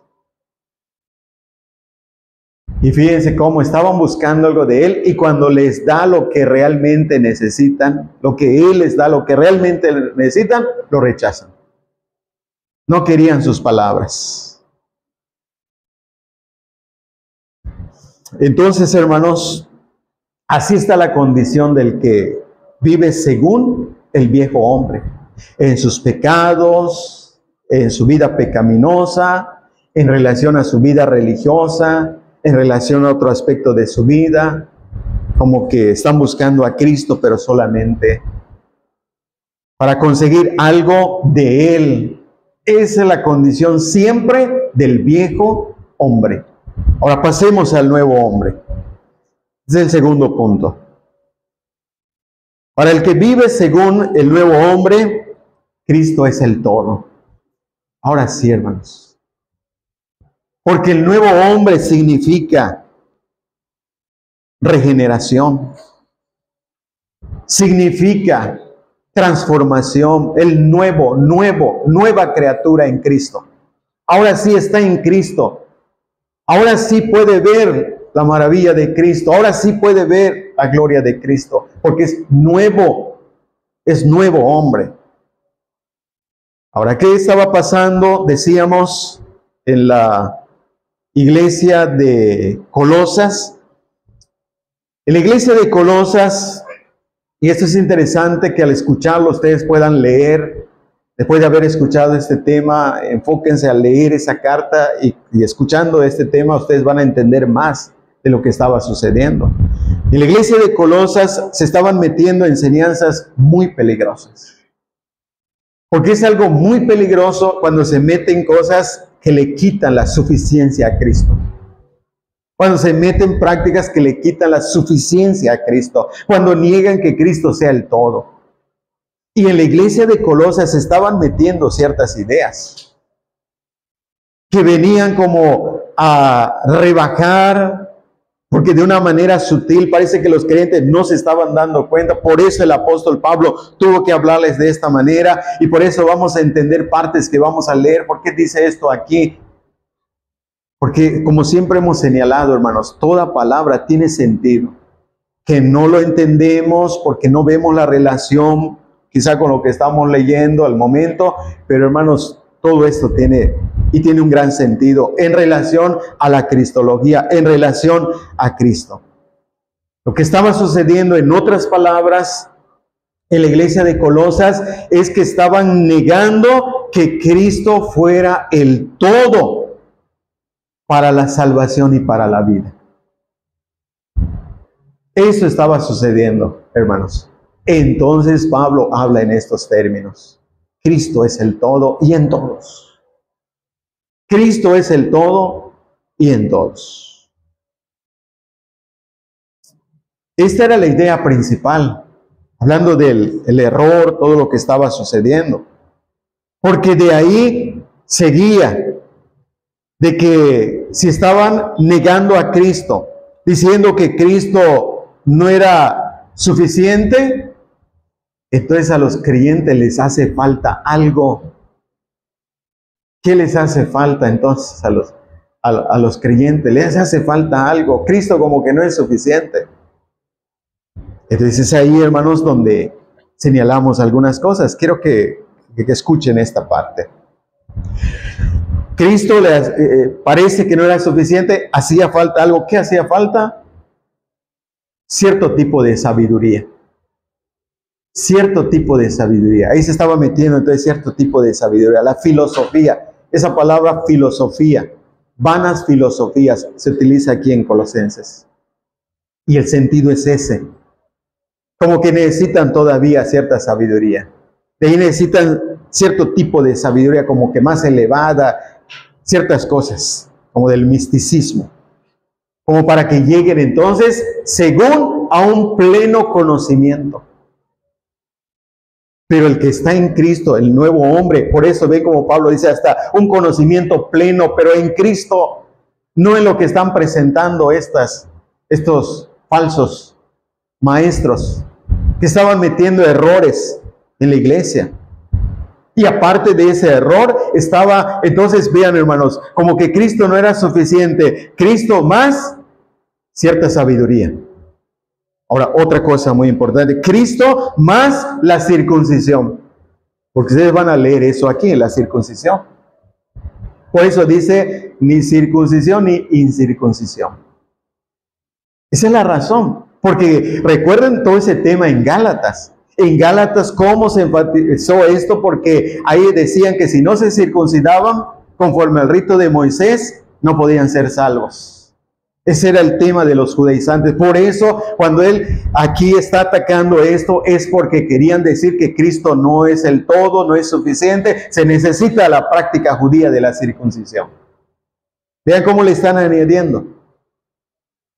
Y fíjense cómo estaban buscando algo de Él, y cuando les da lo que realmente necesitan, lo que Él les da, lo que realmente necesitan, lo rechazan. No querían sus palabras. Entonces, hermanos, así está la condición del que vive según el viejo hombre, en sus pecados, en su vida pecaminosa, en relación a su vida religiosa, en relación a otro aspecto de su vida, como que están buscando a Cristo, pero solamente para conseguir algo de Él. Esa es la condición siempre del viejo hombre. Ahora pasemos al nuevo hombre. Ese es el segundo punto. Para el que vive según el nuevo hombre, Cristo es el todo. Ahora sí, hermanos. Porque el nuevo hombre significa regeneración. Significa transformación, el nueva criatura en Cristo. Ahora sí está en Cristo. Ahora sí puede ver la maravilla de Cristo. Ahora sí puede ver la gloria de Cristo. Porque es nuevo hombre. Ahora, ¿qué estaba pasando? Decíamos en la iglesia de Colosas. En la iglesia de Colosas, y esto es interesante que al escucharlo ustedes puedan leer, después de haber escuchado este tema, enfóquense a leer esa carta y escuchando este tema ustedes van a entender más de lo que estaba sucediendo. En la iglesia de Colosas se estaban metiendo enseñanzas muy peligrosas. Porque es algo muy peligroso cuando se meten cosas que le quitan la suficiencia a Cristo. Cuando se meten prácticas que le quitan la suficiencia a Cristo. Cuando niegan que Cristo sea el todo. Y en la iglesia de Colosas se estaban metiendo ciertas ideas que venían como a rebajar, porque de una manera sutil parece que los creyentes no se estaban dando cuenta. Por eso el apóstol Pablo tuvo que hablarles de esta manera y por eso vamos a entender partes que vamos a leer. ¿Por qué dice esto aquí? Porque como siempre hemos señalado, hermanos, toda palabra tiene sentido. Que no lo entendemos porque no vemos la relación quizá con lo que estamos leyendo al momento, pero hermanos, todo esto tiene un gran sentido en relación a la cristología, en relación a Cristo. Lo que estaba sucediendo, en otras palabras, en la iglesia de Colosas, es que estaban negando que Cristo fuera el todo para la salvación y para la vida. Eso estaba sucediendo, hermanos. Entonces Pablo habla en estos términos. Cristo es el todo y en todos. Cristo es el todo y en todos. Esta era la idea principal, hablando del error, todo lo que estaba sucediendo. Porque de ahí seguía de que si estaban negando a Cristo, diciendo que Cristo no era suficiente, entonces a los creyentes les hace falta algo. ¿Qué les hace falta entonces a los creyentes? Les hace falta algo. Cristo como que no es suficiente. Entonces es ahí, hermanos, donde señalamos algunas cosas. Quiero que escuchen esta parte. Cristo les parece que no era suficiente, hacía falta algo. ¿Qué hacía falta? Cierto tipo de sabiduría. Cierto tipo de sabiduría. Ahí se estaba metiendo entonces cierto tipo de sabiduría. La filosofía. Esa palabra filosofía, vanas filosofías, se utiliza aquí en Colosenses. Y el sentido es ese. Como que necesitan todavía cierta sabiduría. De ahí necesitan cierto tipo de sabiduría como que más elevada, ciertas cosas, como del misticismo. Como para que lleguen entonces, según a un pleno conocimiento. Pero el que está en Cristo, el nuevo hombre, por eso ven como Pablo dice hasta un conocimiento pleno, pero en Cristo, no en lo que están presentando estos falsos maestros que estaban metiendo errores en la iglesia. Y aparte de ese error, estaba, entonces vean hermanos, como que Cristo no era suficiente, Cristo más cierta sabiduría. Ahora, otra cosa muy importante, Cristo más la circuncisión. Porque ustedes van a leer eso aquí, en la circuncisión. Por eso dice, ni circuncisión ni incircuncisión. Esa es la razón. Porque recuerden todo ese tema en Gálatas. En Gálatas, ¿cómo se enfatizó esto? Porque ahí decían que si no se circuncidaban, conforme al rito de Moisés, no podían ser salvos. Ese era el tema de los judaizantes. Por eso, cuando él aquí está atacando esto, es porque querían decir que Cristo no es el todo, no es suficiente. Se necesita la práctica judía de la circuncisión. Vean cómo le están añadiendo.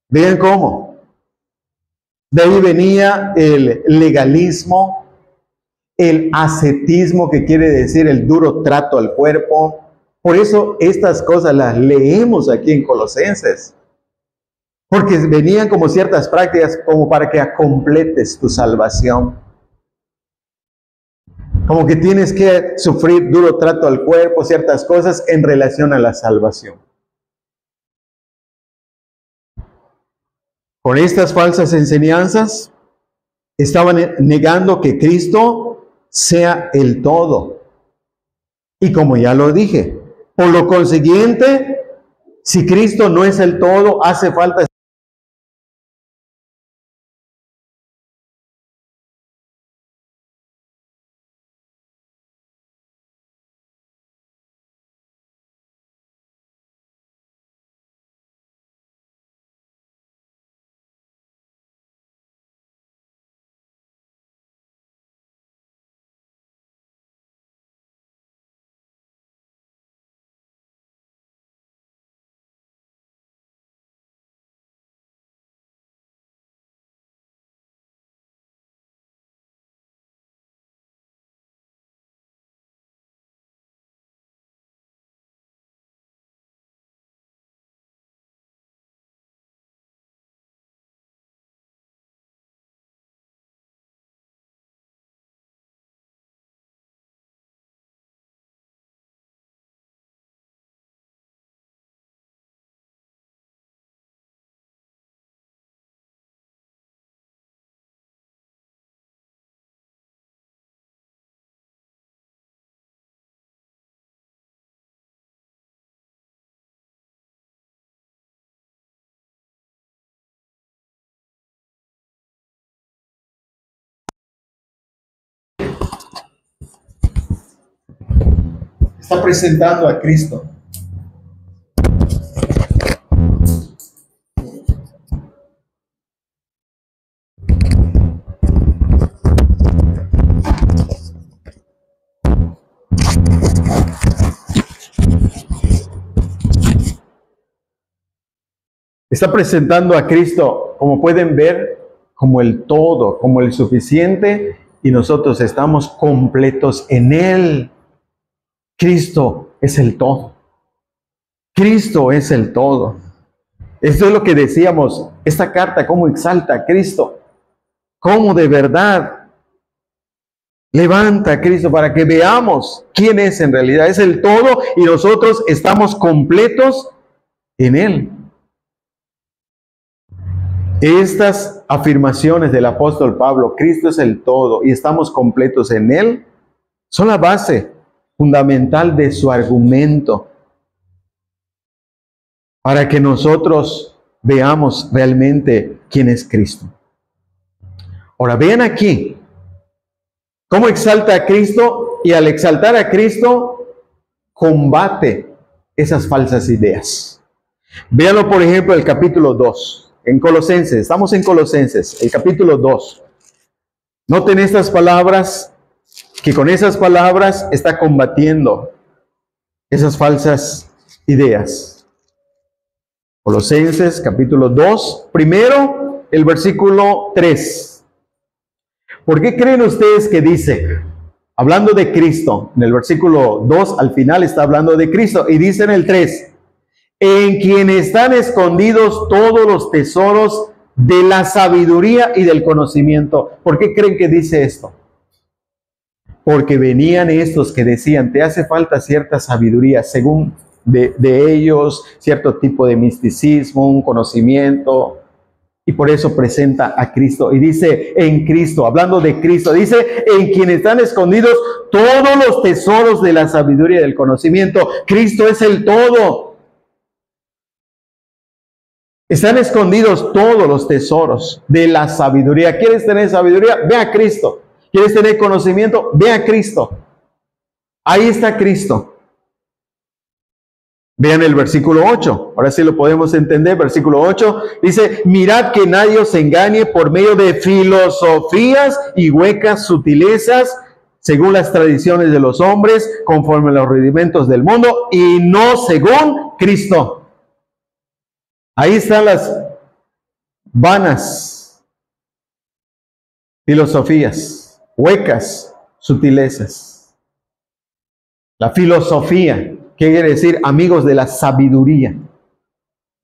Vean cómo. De ahí venía el legalismo, el ascetismo, que quiere decir el duro trato al cuerpo. Por eso estas cosas las leemos aquí en Colosenses. Porque venían como ciertas prácticas como para que completes tu salvación. Como que tienes que sufrir duro trato al cuerpo, ciertas cosas en relación a la salvación. Con estas falsas enseñanzas, estaban negando que Cristo sea el todo. Y como ya lo dije, por lo consiguiente, si Cristo no es el todo, hace falta está presentando a Cristo. Está presentando a Cristo, como pueden ver, como el todo, como el suficiente, y nosotros estamos completos en Él. Cristo es el todo. Cristo es el todo. Esto es lo que decíamos, esta carta cómo exalta a Cristo, cómo de verdad levanta a Cristo para que veamos quién es en realidad. Es el todo y nosotros estamos completos en Él. Estas afirmaciones del apóstol Pablo, Cristo es el todo y estamos completos en Él, son la base fundamental de su argumento para que nosotros veamos realmente quién es Cristo. Ahora, vean aquí cómo exalta a Cristo y al exaltar a Cristo combate esas falsas ideas. Véanlo, por ejemplo, el capítulo 2. En Colosenses, estamos en Colosenses, el capítulo 2. Noten estas palabras, que con esas palabras está combatiendo esas falsas ideas. Colosenses, capítulo 2, primero el versículo 3. ¿Por qué creen ustedes que dice? Hablando de Cristo, en el versículo 2 al final está hablando de Cristo, y dice en el 3, en quien están escondidos todos los tesoros de la sabiduría y del conocimiento. ¿Por qué creen que dice esto? Porque venían estos que decían, te hace falta cierta sabiduría, según de ellos, cierto tipo de misticismo, un conocimiento, y por eso presenta a Cristo. Y dice, en Cristo, hablando de Cristo, dice, en quien están escondidos todos los tesoros de la sabiduría y del conocimiento. Cristo es el todo. Están escondidos todos los tesoros de la sabiduría. ¿Quieres tener sabiduría? Ve a Cristo. ¿Quieres tener conocimiento? Ve a Cristo. Ahí está Cristo. Vean el versículo 8, ahora sí lo podemos entender. Versículo 8 dice: mirad que nadie os engañe por medio de filosofías y huecas sutilezas, según las tradiciones de los hombres, conforme a los rudimentos del mundo, y no según Cristo. Ahí están las vanas filosofías, huecas sutilezas. La filosofía, ¿qué quiere decir? Amigos de la sabiduría.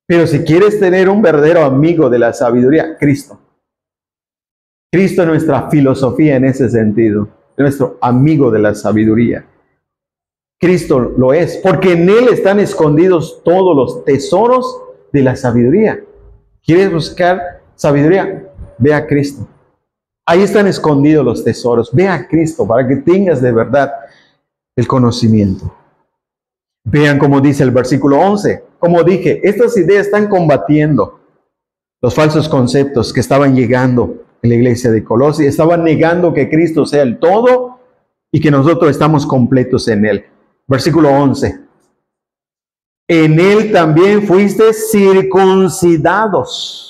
Pero si quieres tener un verdadero amigo de la sabiduría, Cristo. Cristo es nuestra filosofía en ese sentido, nuestro amigo de la sabiduría. Cristo lo es, porque en Él están escondidos todos los tesoros de la sabiduría. ¿Quieres buscar sabiduría? Ve a Cristo. Ahí están escondidos los tesoros. Ve a Cristo para que tengas de verdad el conocimiento. Vean cómo dice el versículo 11. Como dije, estas ideas están combatiendo los falsos conceptos que estaban llegando en la iglesia de Colosas. Estaban negando que Cristo sea el todo y que nosotros estamos completos en Él. Versículo 11. En Él también fuiste circuncidados,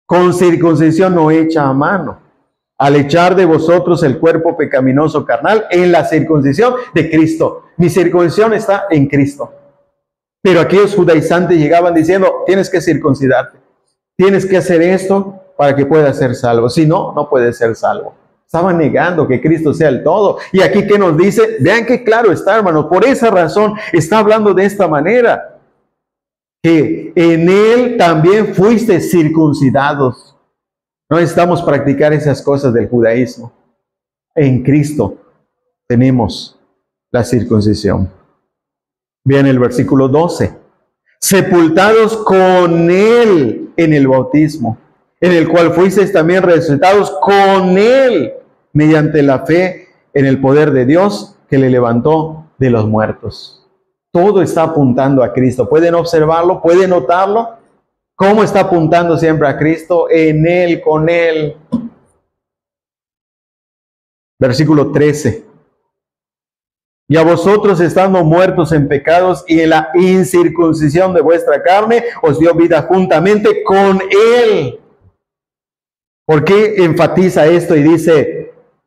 con circuncisión no hecha a mano, al echar de vosotros el cuerpo pecaminoso carnal en la circuncisión de Cristo. Mi circuncisión está en Cristo. Pero aquellos judaizantes llegaban diciendo: tienes que circuncidarte, tienes que hacer esto para que puedas ser salvo. Si no, no puedes ser salvo. Estaban negando que Cristo sea el todo. Y aquí, ¿qué nos dice? Vean qué claro está, hermanos. Por esa razón está hablando de esta manera. Que en Él también fuiste circuncidados. No necesitamos practicar esas cosas del judaísmo. En Cristo tenemos la circuncisión. Vean el versículo 12. Sepultados con Él en el bautismo, en el cual fuisteis también resucitados con Él, mediante la fe en el poder de Dios que le levantó de los muertos. Todo está apuntando a Cristo. ¿Pueden observarlo? ¿Pueden notarlo? ¿Cómo está apuntando siempre a Cristo? En Él, con Él. Versículo 13. Y a vosotros, estando muertos en pecados y en la incircuncisión de vuestra carne, os dio vida juntamente con Él. ¿Por qué enfatiza esto y dice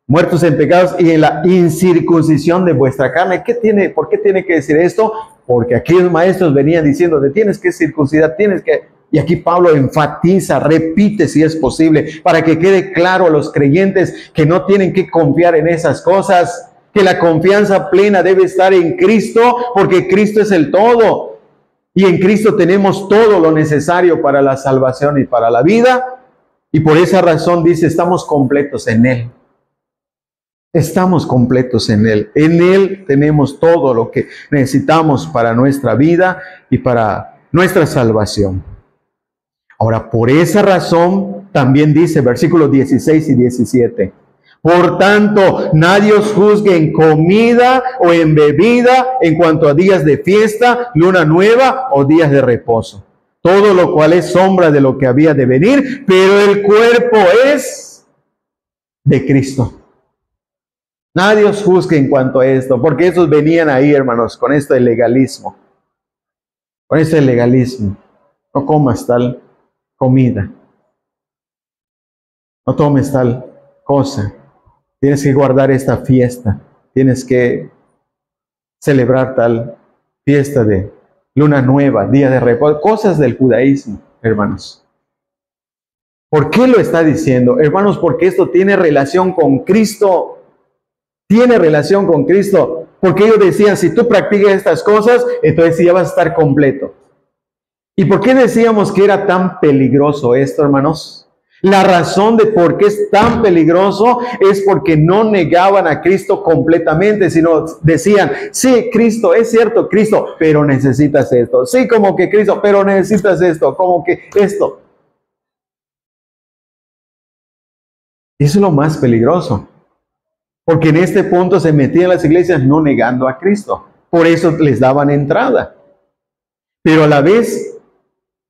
muertos en pecados y en la incircuncisión de vuestra carne? ¿Por qué tiene que decir esto? Porque aquellos maestros venían diciendo: te tienes que circuncidar, tienes que... Y aquí Pablo enfatiza, repite si es posible, para que quede claro a los creyentes que no tienen que confiar en esas cosas, que la confianza plena debe estar en Cristo, porque Cristo es el todo. Y en Cristo tenemos todo lo necesario para la salvación y para la vida. Y por esa razón dice: estamos completos en Él. Estamos completos en Él. En Él tenemos todo lo que necesitamos para nuestra vida y para nuestra salvación. Ahora, por esa razón, también dice versículos 16 y 17. Por tanto, nadie os juzgue en comida o en bebida, en cuanto a días de fiesta, luna nueva o días de reposo. Todo lo cual es sombra de lo que había de venir, pero el cuerpo es de Cristo. Nadie os juzgue en cuanto a esto, porque esos venían ahí, hermanos, con esto del legalismo. Con esto del legalismo. No comas tal comida. No tomes tal cosa. Tienes que guardar esta fiesta. Tienes que celebrar tal fiesta de luna nueva, día de reposo. Cosas del judaísmo, hermanos. ¿Por qué lo está diciendo? Hermanos, porque esto tiene relación con Cristo. Tiene relación con Cristo. Porque ellos decían: si tú practicas estas cosas, entonces ya vas a estar completo. ¿Y por qué decíamos que era tan peligroso esto, hermanos? La razón de por qué es tan peligroso es porque no negaban a Cristo completamente, sino decían: sí, Cristo, es cierto, Cristo, pero necesitas esto. Sí, como que Cristo, pero necesitas esto, como que esto. Eso es lo más peligroso. Porque en este punto se metían las iglesias no negando a Cristo. Por eso les daban entrada. Pero a la vez,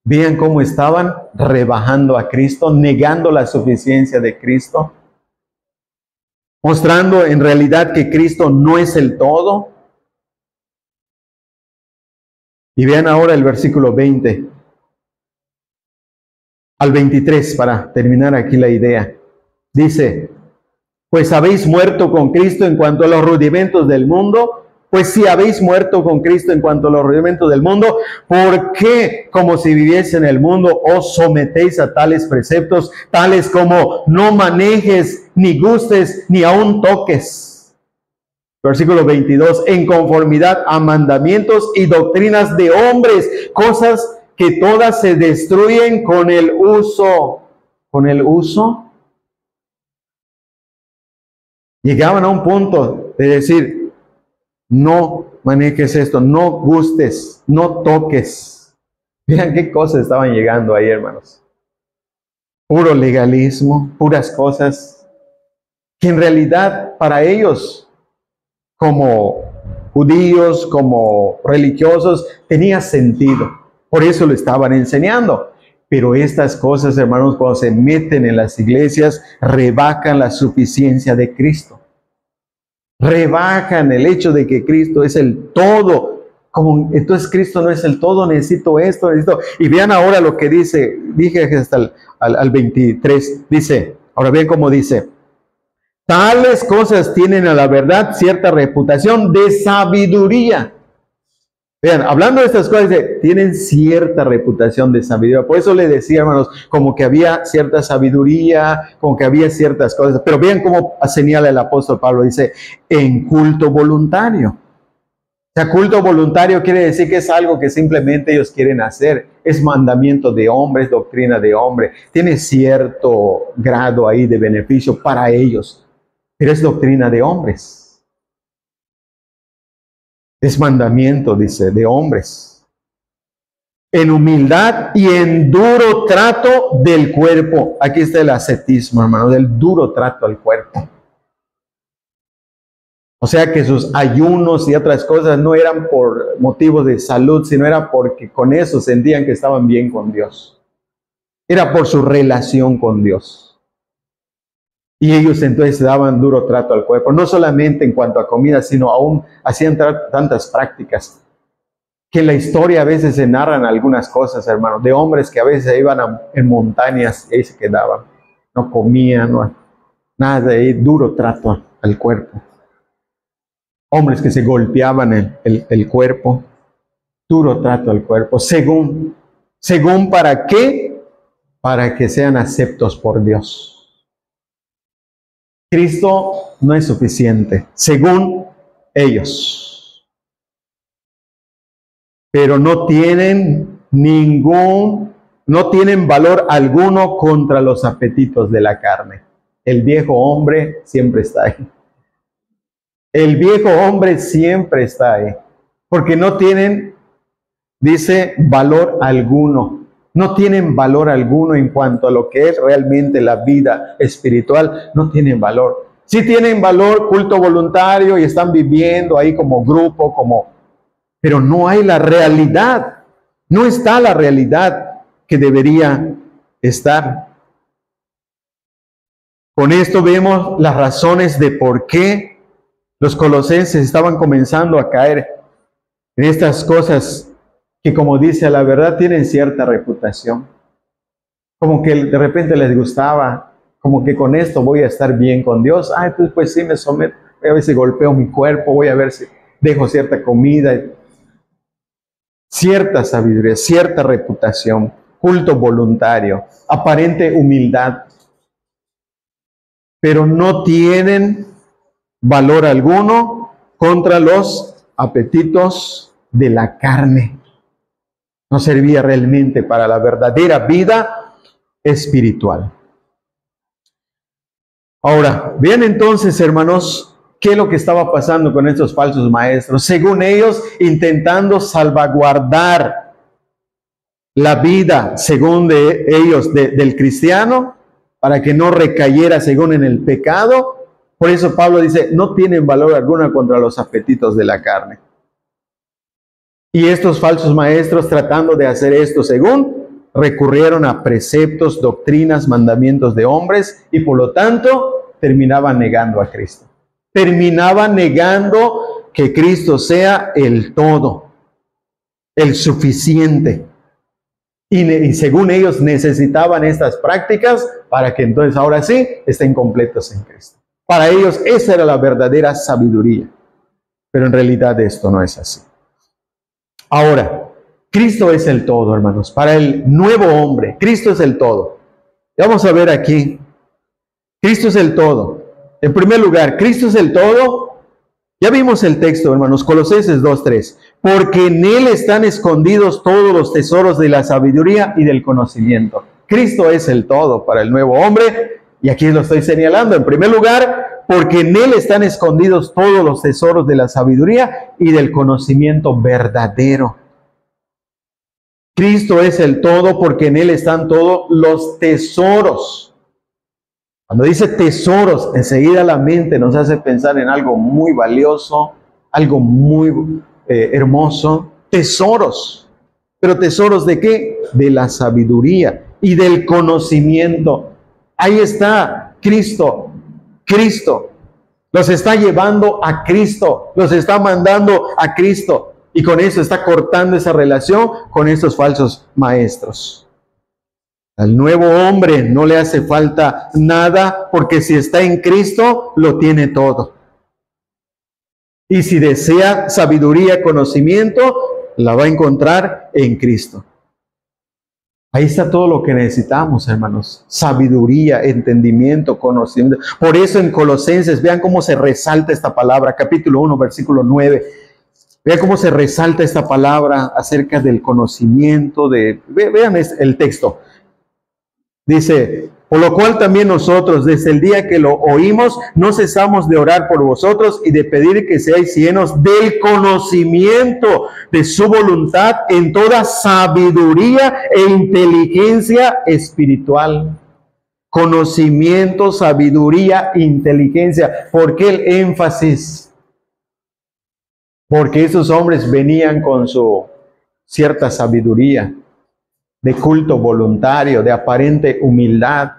vean cómo estaban rebajando a Cristo, negando la suficiencia de Cristo, mostrando en realidad que Cristo no es el todo. Y vean ahora el versículo 20 al 23 para terminar aquí la idea. Dice, pues habéis muerto con Cristo en cuanto a los rudimentos del mundo. Pues si habéis muerto con Cristo en cuanto a los rudimentos del mundo, ¿por qué, como si viviese en el mundo, os sometéis a tales preceptos, tales como no manejes, ni gustes, ni aun toques? Versículo 22, en conformidad a mandamientos y doctrinas de hombres, cosas que todas se destruyen con el uso. ¿Con el uso? Llegaban a un punto de decir, no manejes esto, no gustes, no toques. Vean qué cosas estaban llegando ahí, hermanos. Puro legalismo, puras cosas que en realidad para ellos, como judíos, como religiosos, tenía sentido. Por eso lo estaban enseñando. Pero estas cosas, hermanos, cuando se meten en las iglesias, rebajan la suficiencia de Cristo. Rebajan el hecho de que Cristo es el todo. Como, entonces Cristo no es el todo, necesito esto, necesito. Y vean ahora lo que dice, dije hasta al 23, dice, ahora vean cómo dice, tales cosas tienen a la verdad cierta reputación de sabiduría. Vean, hablando de estas cosas, tienen cierta reputación de sabiduría. Por eso le decía, hermanos, como que había cierta sabiduría, como que había ciertas cosas. Pero vean cómo señala el apóstol Pablo, dice, en culto voluntario. O sea, culto voluntario quiere decir que es algo que simplemente ellos quieren hacer. Es mandamiento de hombre, es doctrina de hombre. Tiene cierto grado ahí de beneficio para ellos. Pero es doctrina de hombres. Es mandamiento, dice, de hombres. En humildad y en duro trato del cuerpo. Aquí está el ascetismo, hermano, del duro trato al cuerpo. O sea que sus ayunos y otras cosas no eran por motivos de salud, sino era porque con eso sentían que estaban bien con Dios. Era por su relación con Dios. Y ellos entonces daban duro trato al cuerpo, no solamente en cuanto a comida, sino aún hacían tantas prácticas, que en la historia a veces se narran algunas cosas, hermanos, de hombres que a veces iban en montañas y ahí se quedaban, no comían, nada de ahí, duro trato al cuerpo. Hombres que se golpeaban el cuerpo, duro trato al cuerpo, según ¿para qué? Para que sean aceptos por Dios. Cristo no es suficiente, según ellos. Pero no tienen valor alguno contra los apetitos de la carne. El viejo hombre siempre está ahí. El viejo hombre siempre está ahí. Porque no tienen, dice, valor alguno. No tienen valor alguno en cuanto a lo que es realmente la vida espiritual. No tienen valor. Sí tienen valor, culto voluntario, y están viviendo ahí como grupo, pero no hay la realidad. No está la realidad que debería estar. Con esto vemos las razones de por qué los colosenses estaban comenzando a caer en estas cosas que, como dice, a la verdad tienen cierta reputación. Como que de repente les gustaba, como que con esto voy a estar bien con Dios. Pues sí, me someto, a ver si golpeo mi cuerpo, voy a ver si dejo cierta comida. Cierta sabiduría, cierta reputación, culto voluntario, aparente humildad. Pero no tienen valor alguno contra los apetitos de la carne. No servía realmente para la verdadera vida espiritual. Ahora, vean entonces, hermanos, qué es lo que estaba pasando con estos falsos maestros. Según ellos, intentando salvaguardar la vida, según de ellos, del cristiano, para que no recayera según en el pecado. Por eso Pablo dice, no tienen valor alguno contra los apetitos de la carne. Y estos falsos maestros, tratando de hacer esto según, recurrieron a preceptos, doctrinas, mandamientos de hombres, y por lo tanto terminaban negando a Cristo. Terminaban negando que Cristo sea el todo. el suficiente. Y según ellos necesitaban estas prácticas para que entonces ahora sí estén completos en Cristo. Para ellos esa era la verdadera sabiduría. Pero en realidad esto no es así. Ahora, Cristo es el todo, hermanos. Para el nuevo hombre, Cristo es el todo. Vamos a ver aquí. Cristo es el todo. En primer lugar, Cristo es el todo. Ya vimos el texto, hermanos, Colosenses 2:3. Porque en Él están escondidos todos los tesoros de la sabiduría y del conocimiento. Cristo es el todo para el nuevo hombre. Y aquí lo estoy señalando. En primer lugar, porque en Él están escondidos todos los tesoros de la sabiduría y del conocimiento verdadero. Cristo es el todo porque en Él están todos los tesoros. Cuando dice tesoros, enseguida la mente nos hace pensar en algo muy valioso, algo muy hermoso. Tesoros. ¿Pero tesoros de qué? De la sabiduría y del conocimiento. Ahí está Cristo. Cristo los está llevando a Cristo, los está mandando a Cristo. Y con eso está cortando esa relación con estos falsos maestros. Al nuevo hombre no le hace falta nada, porque si está en Cristo, lo tiene todo. Y si desea sabiduría, conocimiento, la va a encontrar en Cristo. Ahí está todo lo que necesitamos, hermanos. Sabiduría, entendimiento, conocimiento. Por eso en Colosenses, vean cómo se resalta esta palabra, capítulo 1, versículo 9. Vean cómo se resalta esta palabra acerca del conocimiento. Vean el texto. Dice, por lo cual también nosotros, desde el día que lo oímos, no cesamos de orar por vosotros y de pedir que seáis llenos del conocimiento de su voluntad en toda sabiduría e inteligencia espiritual. Conocimiento, sabiduría, inteligencia. ¿Por qué el énfasis? Porque esos hombres venían con su cierta sabiduría, de culto voluntario, de aparente humildad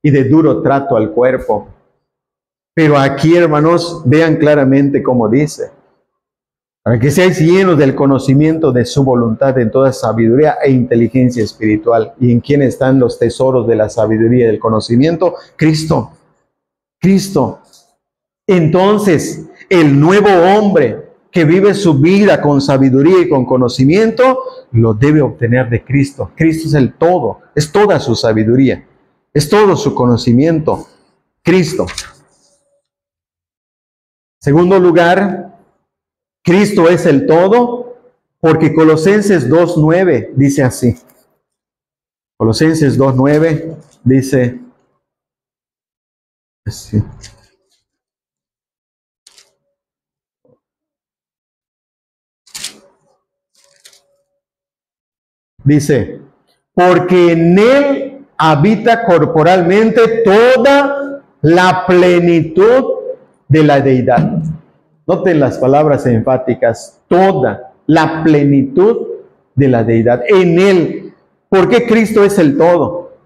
y de duro trato al cuerpo. Pero aquí, hermanos, vean claramente cómo dice: para que seáis llenos del conocimiento de su voluntad en toda sabiduría e inteligencia espiritual. ¿Y en quién están los tesoros de la sabiduría y del conocimiento? Cristo. Cristo. Entonces, el nuevo hombre que vive su vida con sabiduría y con conocimiento, lo debe obtener de Cristo. Cristo es el todo, es toda su sabiduría, es todo su conocimiento. Cristo. Segundo lugar, Cristo es el todo, porque Colosenses 2:9 dice así. Colosenses 2:9 dice así. Dice, porque en Él habita corporalmente toda la plenitud de la deidad. Noten las palabras enfáticas, toda la plenitud de la deidad. En Él. ¿Por qué Cristo es el todo?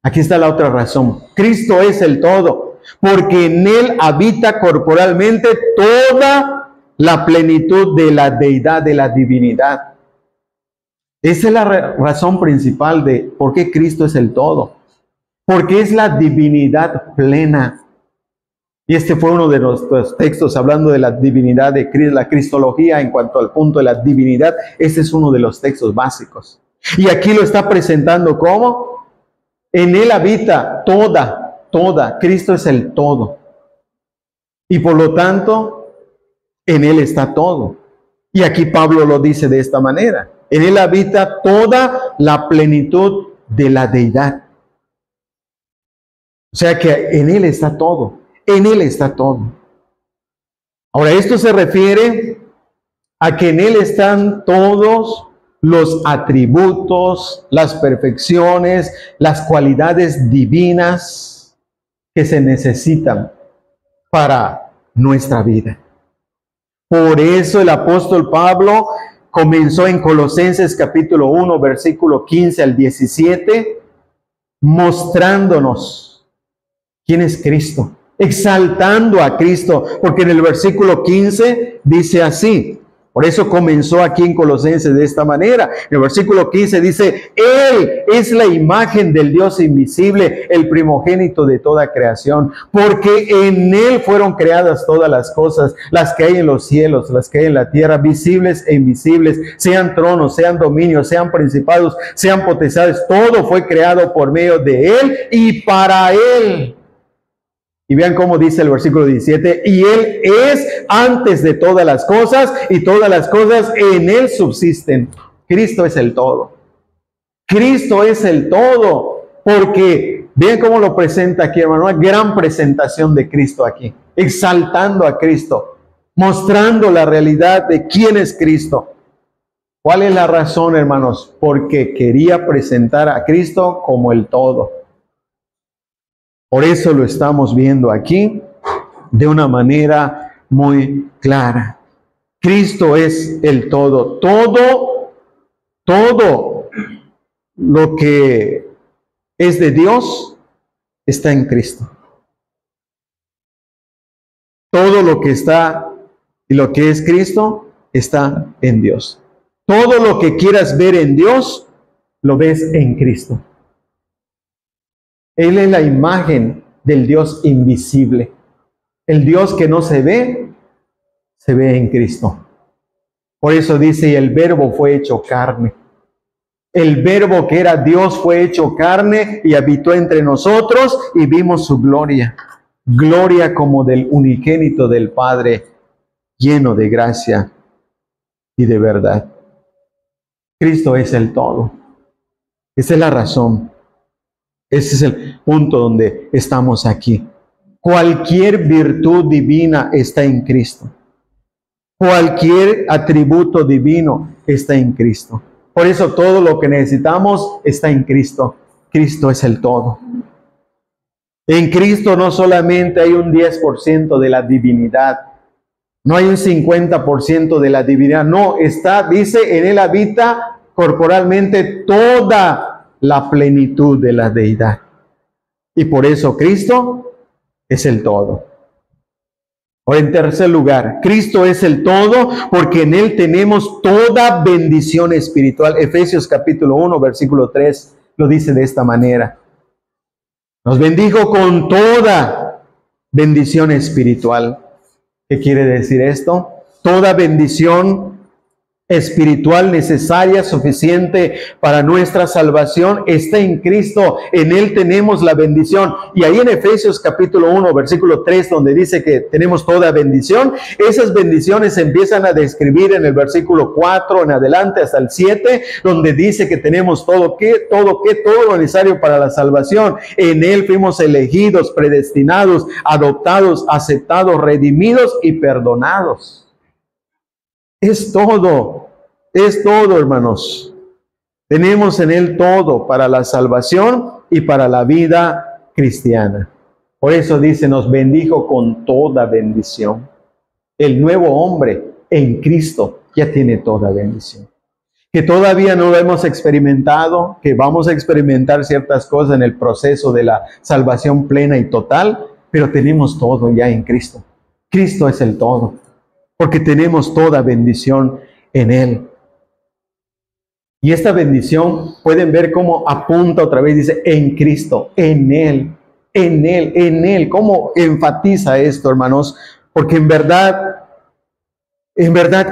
Aquí está la otra razón. Cristo es el todo, porque en Él habita corporalmente toda la plenitud de la deidad, de la divinidad. Esa es la razón principal de por qué Cristo es el todo. Porque es la divinidad plena. Y este fue uno de nuestros textos hablando de la divinidad de Cristo, la cristología en cuanto al punto de la divinidad. Este es uno de los textos básicos. Y aquí lo está presentando como en Él habita toda. Cristo es el todo. Y por lo tanto, en Él está todo. Y aquí Pablo lo dice de esta manera. En Él habita toda la plenitud de la deidad. O sea que en Él está todo. En Él está todo. Ahora, esto se refiere a que en Él están todos los atributos, las perfecciones, las cualidades divinas que se necesitan para nuestra vida. Por eso el apóstol Pablo comenzó en Colosenses capítulo 1, versículo 15 al 17, mostrándonos quién es Cristo, exaltando a Cristo, porque en el versículo 15 dice así, Por eso comenzó aquí en Colosenses de esta manera. En el versículo 15 dice, Él es la imagen del Dios invisible, el primogénito de toda creación, porque en Él fueron creadas todas las cosas, las que hay en los cielos, las que hay en la tierra, visibles e invisibles, sean tronos, sean dominios, sean principados, sean potestades, todo fue creado por medio de Él y para Él. Y vean cómo dice el versículo 17, y Él es antes de todas las cosas, y todas las cosas en Él subsisten. Cristo es el todo. Cristo es el todo, porque vean cómo lo presenta aquí, hermano, una gran presentación de Cristo aquí, exaltando a Cristo, mostrando la realidad de quién es Cristo. ¿Cuál es la razón, hermanos? Porque quería presentar a Cristo como el todo. Por eso lo estamos viendo aquí de una manera muy clara. Cristo es el todo. Todo lo que es de Dios está en Cristo. Todo lo que está y lo que es Cristo está en Dios. Todo lo que quieras ver en Dios, lo ves en Cristo. Él es la imagen del Dios invisible. El Dios que no se ve en Cristo. Por eso dice, y el Verbo fue hecho carne. El Verbo que era Dios fue hecho carne y habitó entre nosotros y vimos su gloria. Gloria como del unigénito del Padre, lleno de gracia y de verdad. Cristo es el todo. Esa es la razón. Ese es el punto donde estamos aquí. Cualquier virtud divina está en Cristo. Cualquier atributo divino está en Cristo. Por eso todo lo que necesitamos está en Cristo. Cristo es el todo. En Cristo no solamente hay un 10% de la divinidad, no hay un 50% de la divinidad, no, dice, en Él habita corporalmente toda la plenitud de la deidad. Y por eso Cristo es el todo. O en tercer lugar, Cristo es el todo porque en Él tenemos toda bendición espiritual. Efesios capítulo 1, versículo 3 lo dice de esta manera. Nos bendijo con toda bendición espiritual. ¿Qué quiere decir esto? Toda bendición espiritual necesaria, suficiente para nuestra salvación, está en Cristo. En Él tenemos la bendición. Y ahí en Efesios capítulo 1, versículo 3, donde dice que tenemos toda bendición, esas bendiciones se empiezan a describir en el versículo 4 en adelante hasta el 7, donde dice que tenemos todo lo necesario para la salvación. En Él fuimos elegidos, predestinados, adoptados, aceptados, redimidos y perdonados. Es todo, hermanos. Tenemos en Él todo para la salvación y para la vida cristiana. Por eso dice, nos bendijo con toda bendición. El nuevo hombre en Cristo ya tiene toda bendición. Que todavía no lo hemos experimentado, que vamos a experimentar ciertas cosas en el proceso de la salvación plena y total, pero tenemos todo ya en Cristo. Cristo es el todo. Porque tenemos toda bendición en Él. Y esta bendición, pueden ver cómo apunta otra vez, dice, en Cristo, en Él, en Él, en Él. ¿Cómo enfatiza esto, hermanos? Porque en verdad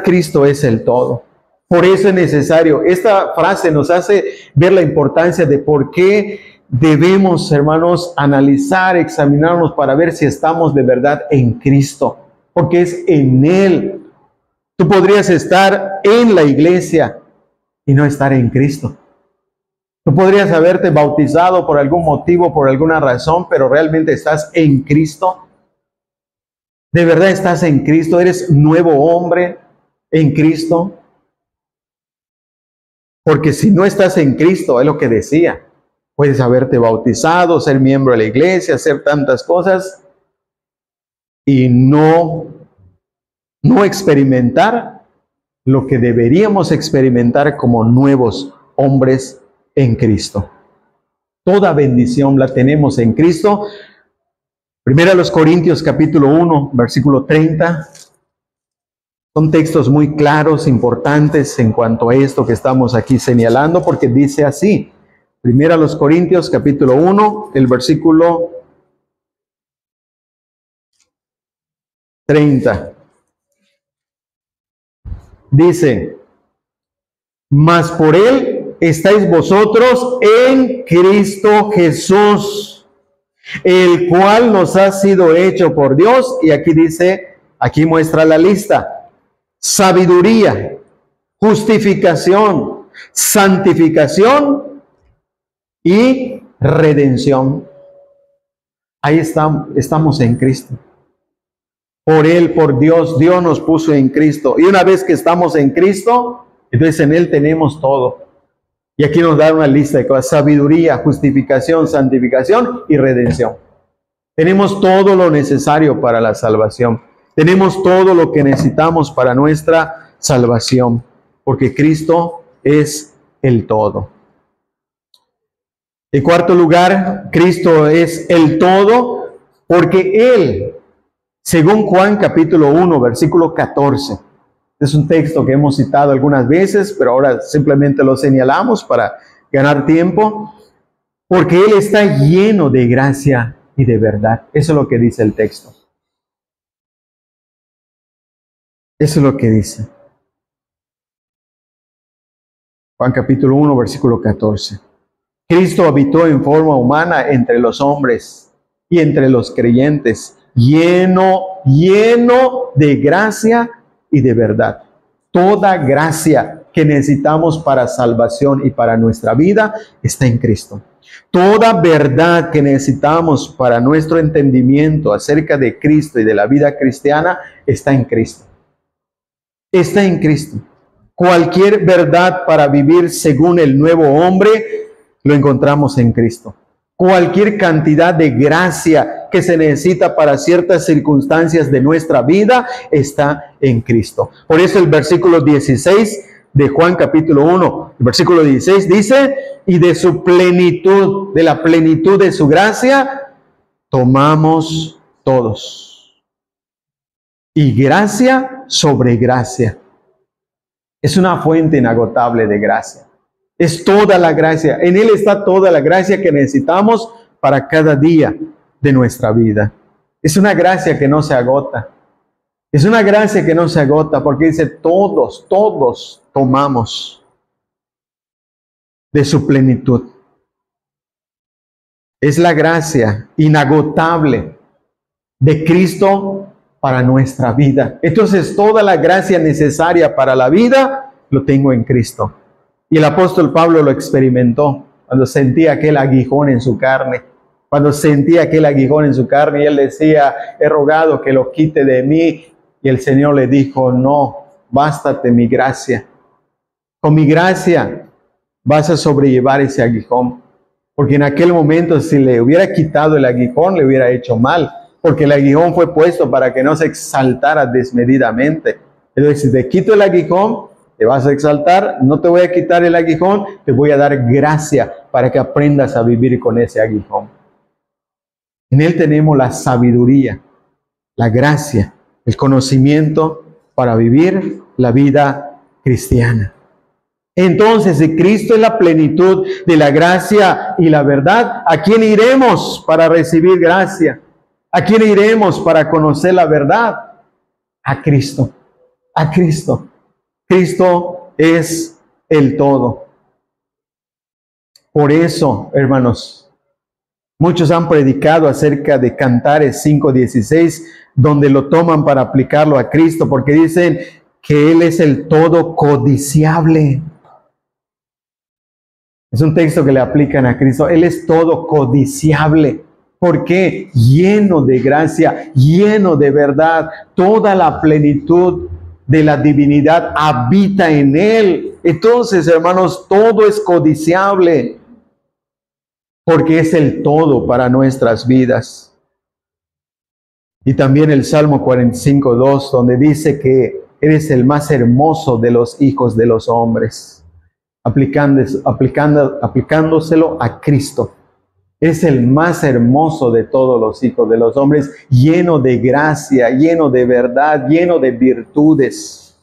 Cristo es el todo. Por eso es necesario. Esta frase nos hace ver la importancia de por qué debemos, hermanos, analizar, examinarnos para ver si estamos de verdad en Cristo. Porque es en Él. Tú podrías estar en la iglesia y no estar en Cristo. Tú podrías haberte bautizado por algún motivo, por alguna razón, pero realmente estás en Cristo. ¿De verdad estás en Cristo? ¿Eres nuevo hombre en Cristo? Porque si no estás en Cristo, es lo que decía, puedes haberte bautizado, ser miembro de la iglesia, hacer tantas cosas, y no experimentar lo que deberíamos experimentar como nuevos hombres en Cristo. Toda bendición la tenemos en Cristo. Primera a los Corintios capítulo 1, versículo 30. Son textos muy claros, importantes en cuanto a esto que estamos aquí señalando, porque dice así, 1 Corintios capítulo 1, el versículo 30. Dice, mas por él estáis vosotros en Cristo Jesús, el cual nos ha sido hecho por Dios, y aquí dice, aquí muestra la lista, sabiduría, justificación, santificación y redención. Ahí estamos en Cristo. Por Él, por Dios, Dios nos puso en Cristo. Y una vez que estamos en Cristo, entonces en Él tenemos todo. Y aquí nos da una lista de cosas: sabiduría, justificación, santificación y redención. Tenemos todo lo necesario para la salvación. Tenemos todo lo que necesitamos para nuestra salvación, porque Cristo es el todo. En cuarto lugar, Cristo es el todo porque Él, según Juan capítulo 1, versículo 14, es un texto que hemos citado algunas veces, pero ahora simplemente lo señalamos para ganar tiempo, porque Él está lleno de gracia y de verdad. Eso es lo que dice el texto. Eso es lo que dice. Juan capítulo 1, versículo 14. Cristo habitó en forma humana entre los hombres y entre los creyentes, lleno de gracia y de verdad. Toda gracia que necesitamos para salvación y para nuestra vida está en Cristo. Toda verdad que necesitamos para nuestro entendimiento acerca de Cristo y de la vida cristiana está en Cristo. Está en Cristo. Cualquier verdad para vivir según el nuevo hombre lo encontramos en Cristo. Cualquier cantidad de gracia que se necesita para ciertas circunstancias de nuestra vida está en Cristo. Por eso el versículo 16 de Juan capítulo 1, el versículo 16 dice, y de su plenitud, de la plenitud de su gracia, tomamos todos. Y gracia sobre gracia. Es una fuente inagotable de gracia. Es toda la gracia. En Él está toda la gracia que necesitamos para cada día de nuestra vida. Es una gracia que no se agota. Es una gracia que no se agota porque dice todos tomamos de su plenitud. Es la gracia inagotable de Cristo para nuestra vida. Entonces toda la gracia necesaria para la vida lo tengo en Cristo. Y el apóstol Pablo lo experimentó cuando sentía aquel aguijón en su carne. Cuando sentía aquel aguijón en su carne y él decía, he rogado que lo quite de mí. Y el Señor le dijo, no, bástate mi gracia. Con mi gracia vas a sobrellevar ese aguijón. Porque en aquel momento si le hubiera quitado el aguijón le hubiera hecho mal. Porque el aguijón fue puesto para que no se exaltara desmedidamente. Entonces si te quito el aguijón, te vas a exaltar, no te voy a quitar el aguijón, te voy a dar gracia para que aprendas a vivir con ese aguijón. En Él tenemos la sabiduría, la gracia, el conocimiento para vivir la vida cristiana. Entonces, si Cristo es la plenitud de la gracia y la verdad, ¿a quién iremos para recibir gracia? ¿A quién iremos para conocer la verdad? A Cristo, a Cristo. Cristo es el todo. Por eso, hermanos, muchos han predicado acerca de Cantares 5:16, donde lo toman para aplicarlo a Cristo, porque dicen que Él es el todo codiciable. Es un texto que le aplican a Cristo. Él es todo codiciable. ¿Por qué? Lleno de gracia, lleno de verdad. Toda la plenitud de la divinidad habita en Él. Entonces, hermanos, todo es codiciable porque es el todo para nuestras vidas. Y también el Salmo 45:2, donde dice que eres el más hermoso de los hijos de los hombres, aplicándoselo a Cristo. Es el más hermoso de todos los hijos de los hombres, lleno de gracia, lleno de verdad, lleno de virtudes.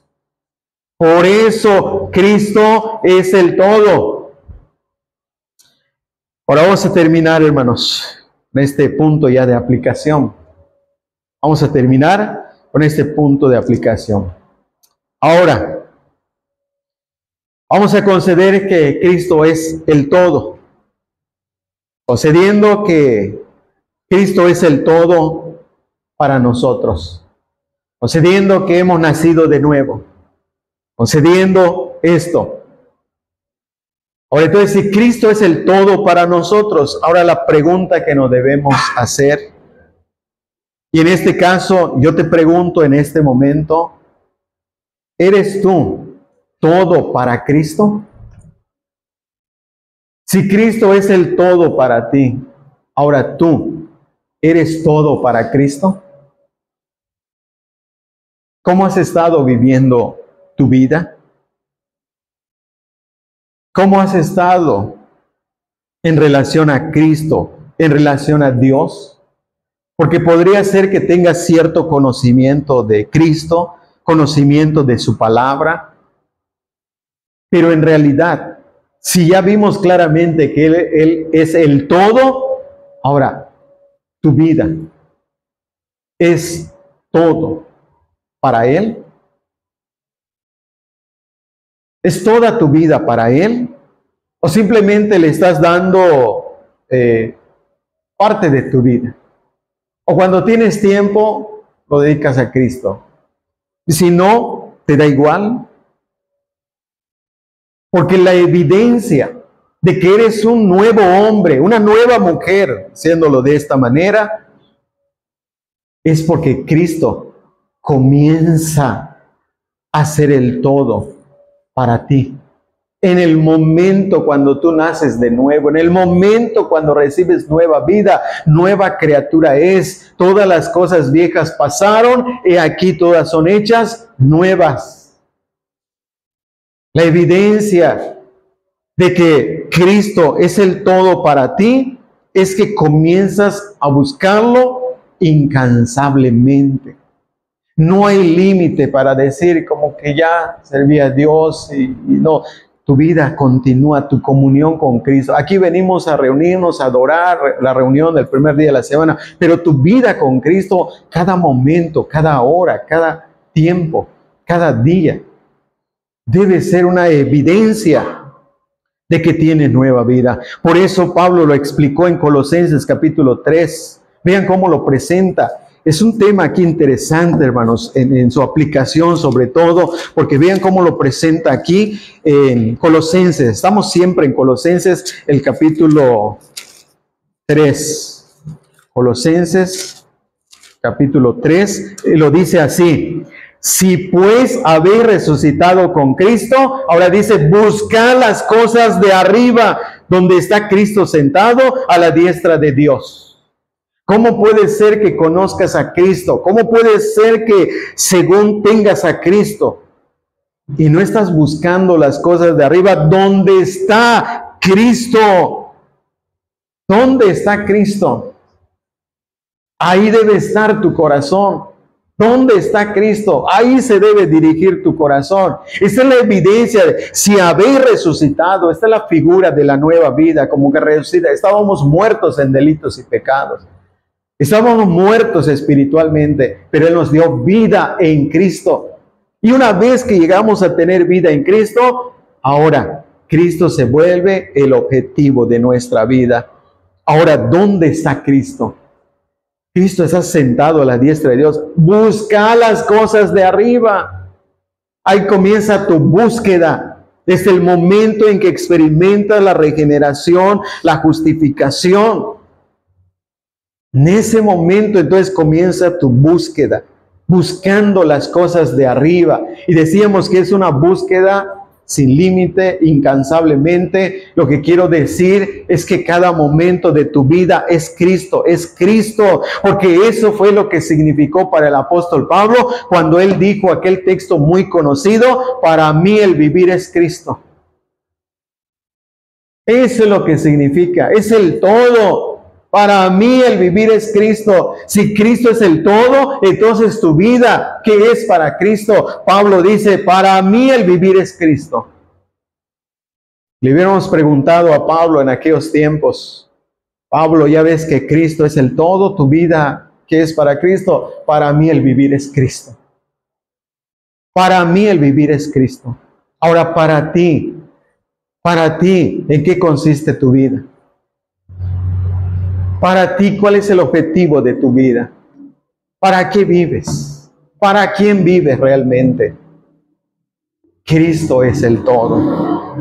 Por eso Cristo es el todo. Ahora vamos a terminar, hermanos, en este punto ya de aplicación. Vamos a terminar con este punto de aplicación. Ahora, vamos a conceder que Cristo es el todo. Concediendo que Cristo es el todo para nosotros. Concediendo que hemos nacido de nuevo. Concediendo esto. Ahora, entonces, si Cristo es el todo para nosotros, ahora la pregunta que nos debemos hacer, y en este caso, yo te pregunto en este momento, ¿eres tú todo para Cristo? Si Cristo es el todo para ti, ahora tú, ¿eres todo para Cristo? ¿Cómo has estado viviendo tu vida? ¿Cómo has estado en relación a Cristo, en relación a Dios? Porque podría ser que tengas cierto conocimiento de Cristo, conocimiento de su palabra, pero en realidad, si ya vimos claramente que Él es el todo, ahora, tu vida es todo para Él. ¿Es toda tu vida para Él? ¿O simplemente le estás dando parte de tu vida? ¿O cuando tienes tiempo, lo dedicas a Cristo? Y si no, ¿te da igual? Porque la evidencia de que eres un nuevo hombre, una nueva mujer, haciéndolo de esta manera, es porque Cristo comienza a ser el todo para ti. En el momento cuando tú naces de nuevo, en el momento cuando recibes nueva vida, nueva criatura es. Todas las cosas viejas pasaron y aquí todas son hechas nuevas. La evidencia de que Cristo es el todo para ti es que comienzas a buscarlo incansablemente. No hay límite para decir como que ya serví a Dios y no. Tu vida continúa, tu comunión con Cristo. Aquí venimos a reunirnos, a adorar, la reunión del primer día de la semana, pero tu vida con Cristo, cada momento, cada hora, cada tiempo, cada día, debe ser una evidencia de que tienes nueva vida. Por eso Pablo lo explicó en Colosenses capítulo 3. Vean cómo lo presenta. Es un tema aquí interesante, hermanos, en su aplicación sobre todo, porque vean cómo lo presenta aquí en Colosenses. Estamos siempre en Colosenses, el capítulo 3. Colosenses, capítulo 3, lo dice así. Si pues habéis resucitado con Cristo, ahora dice, buscad las cosas de arriba, donde está Cristo sentado a la diestra de Dios. ¿Cómo puede ser que conozcas a Cristo? ¿Cómo puede ser que según tengas a Cristo y no estás buscando las cosas de arriba? ¿Dónde está Cristo? ¿Dónde está Cristo? Ahí debe estar tu corazón. ¿Dónde está Cristo? Ahí se debe dirigir tu corazón. Esta es la evidencia de si habéis resucitado. Esta es la figura de la nueva vida, como que resucita. Estábamos muertos en delitos y pecados. Estábamos muertos espiritualmente, pero Él nos dio vida en Cristo. Y una vez que llegamos a tener vida en Cristo, ahora Cristo se vuelve el objetivo de nuestra vida. Ahora, ¿dónde está Cristo? Cristo está sentado a la diestra de Dios. Busca las cosas de arriba. Ahí comienza tu búsqueda. Desde el momento en que experimentas la regeneración, la justificación. En ese momento entonces comienza tu búsqueda, buscando las cosas de arriba. Y decíamos que es una búsqueda sin límite, incansablemente. Lo que quiero decir es que cada momento de tu vida es Cristo, porque eso fue lo que significó para el apóstol Pablo cuando él dijo aquel texto muy conocido, para mí el vivir es Cristo. Eso es lo que significa, es el todo. Para mí el vivir es Cristo. Si Cristo es el todo, entonces tu vida, ¿qué es para Cristo? Pablo dice, para mí el vivir es Cristo. Le hubiéramos preguntado a Pablo en aquellos tiempos, Pablo, ya ves que Cristo es el todo, tu vida, ¿qué es para Cristo? Para mí el vivir es Cristo. Para mí el vivir es Cristo. Ahora, para ti, ¿en qué consiste tu vida? Para ti, ¿cuál es el objetivo de tu vida? ¿Para qué vives? ¿Para quién vives realmente? Cristo es el todo.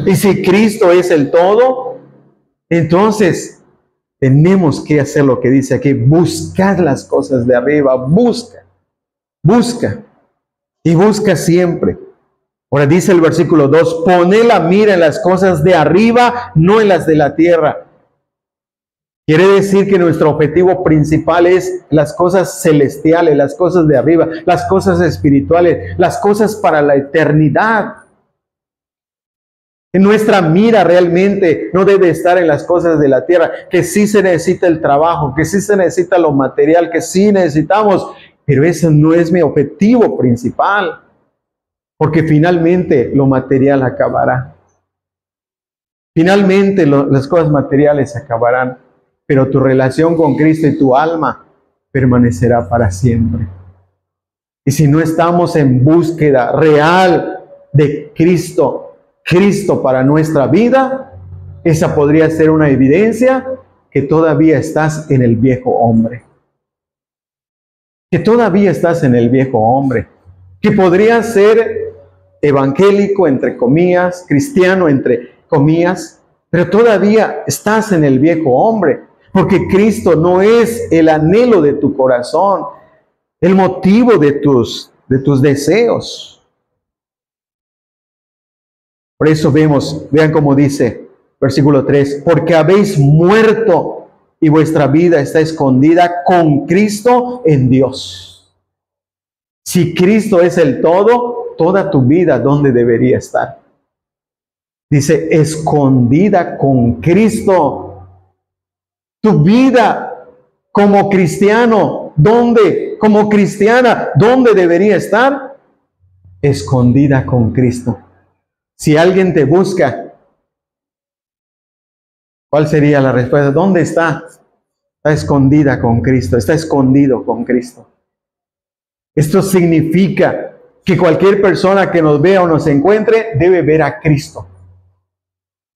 Y si Cristo es el todo, entonces tenemos que hacer lo que dice aquí, buscar las cosas de arriba, busca y busca siempre. Ahora dice el versículo 2, poné la mira en las cosas de arriba, no en las de la tierra. Quiere decir que nuestro objetivo principal es las cosas celestiales, las cosas de arriba, las cosas espirituales, las cosas para la eternidad. Nuestra mira realmente no debe estar en las cosas de la tierra, que sí se necesita el trabajo, que sí se necesita lo material, que sí necesitamos, pero ese no es mi objetivo principal, porque finalmente lo material acabará. Finalmente las cosas materiales acabarán, pero tu relación con Cristo y tu alma permanecerá para siempre. Y si no estamos en búsqueda real de Cristo para nuestra vida, esa podría ser una evidencia que todavía estás en el viejo hombre. Que todavía estás en el viejo hombre. Que podría ser evangélico, entre comillas, cristiano, entre comillas, pero todavía estás en el viejo hombre. Porque Cristo no es el anhelo de tu corazón, el motivo de tus deseos. Por eso vean cómo dice, versículo 3, porque habéis muerto y vuestra vida está escondida con Cristo en Dios. Si Cristo es el todo, toda tu vida, ¿dónde debería estar? Dice, escondida con Cristo. Tu vida como cristiano, ¿dónde? Como cristiana, ¿dónde debería estar? Escondida con Cristo. Si alguien te busca, ¿cuál sería la respuesta? ¿Dónde está? Está escondida con Cristo, está escondido con Cristo. Esto significa que cualquier persona que nos vea o nos encuentre debe ver a Cristo.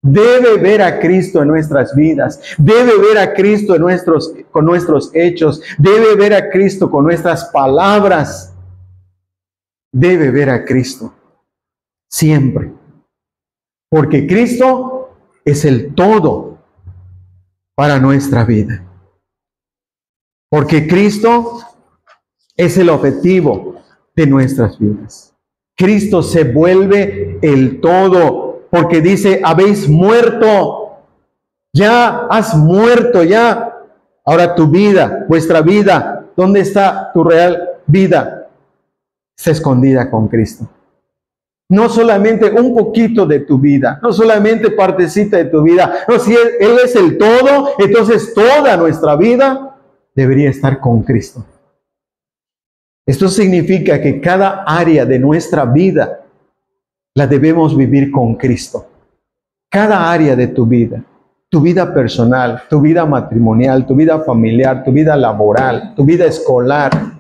Debe ver a Cristo en nuestras vidas, debe ver a Cristo con nuestros hechos, debe ver a Cristo con nuestras palabras, debe ver a Cristo siempre. Porque Cristo es el todo para nuestra vida. Porque Cristo es el objetivo de nuestras vidas. Cristo se vuelve el todo. Porque dice, habéis muerto. Ya has muerto, ya. Ahora tu vida, vuestra vida, ¿dónde está tu real vida? Está escondida con Cristo. No solamente un poquito de tu vida, no solamente partecita de tu vida. No, si Él es el todo, entonces toda nuestra vida debería estar con Cristo. Esto significa que cada área de nuestra vida la debemos vivir con Cristo. Cada área de tu vida personal, tu vida matrimonial, tu vida familiar, tu vida laboral, tu vida escolar.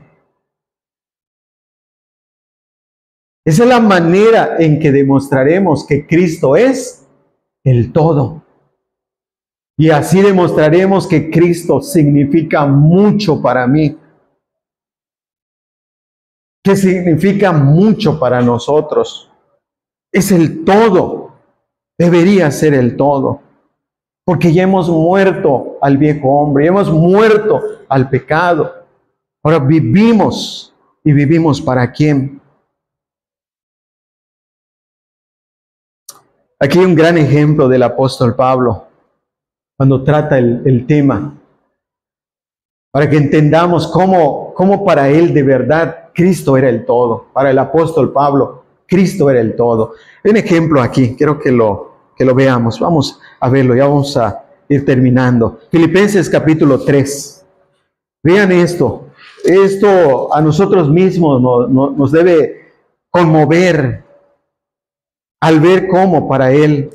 Esa es la manera en que demostraremos que Cristo es el todo. Y así demostraremos que Cristo significa mucho para mí. Que significa mucho para nosotros. Es el todo. Debería ser el todo. Porque ya hemos muerto al viejo hombre, ya hemos muerto al pecado. Ahora vivimos. ¿Y vivimos para quién? Aquí hay un gran ejemplo del apóstol Pablo, cuando trata el tema, para que entendamos cómo para él de verdad Cristo era el todo. Para el apóstol Pablo, Cristo era el todo. Hay un ejemplo aquí, quiero que lo veamos. Vamos a verlo, ya vamos a ir terminando. Filipenses capítulo 3. Vean esto. Esto a nosotros mismos nos debe conmover al ver cómo para Él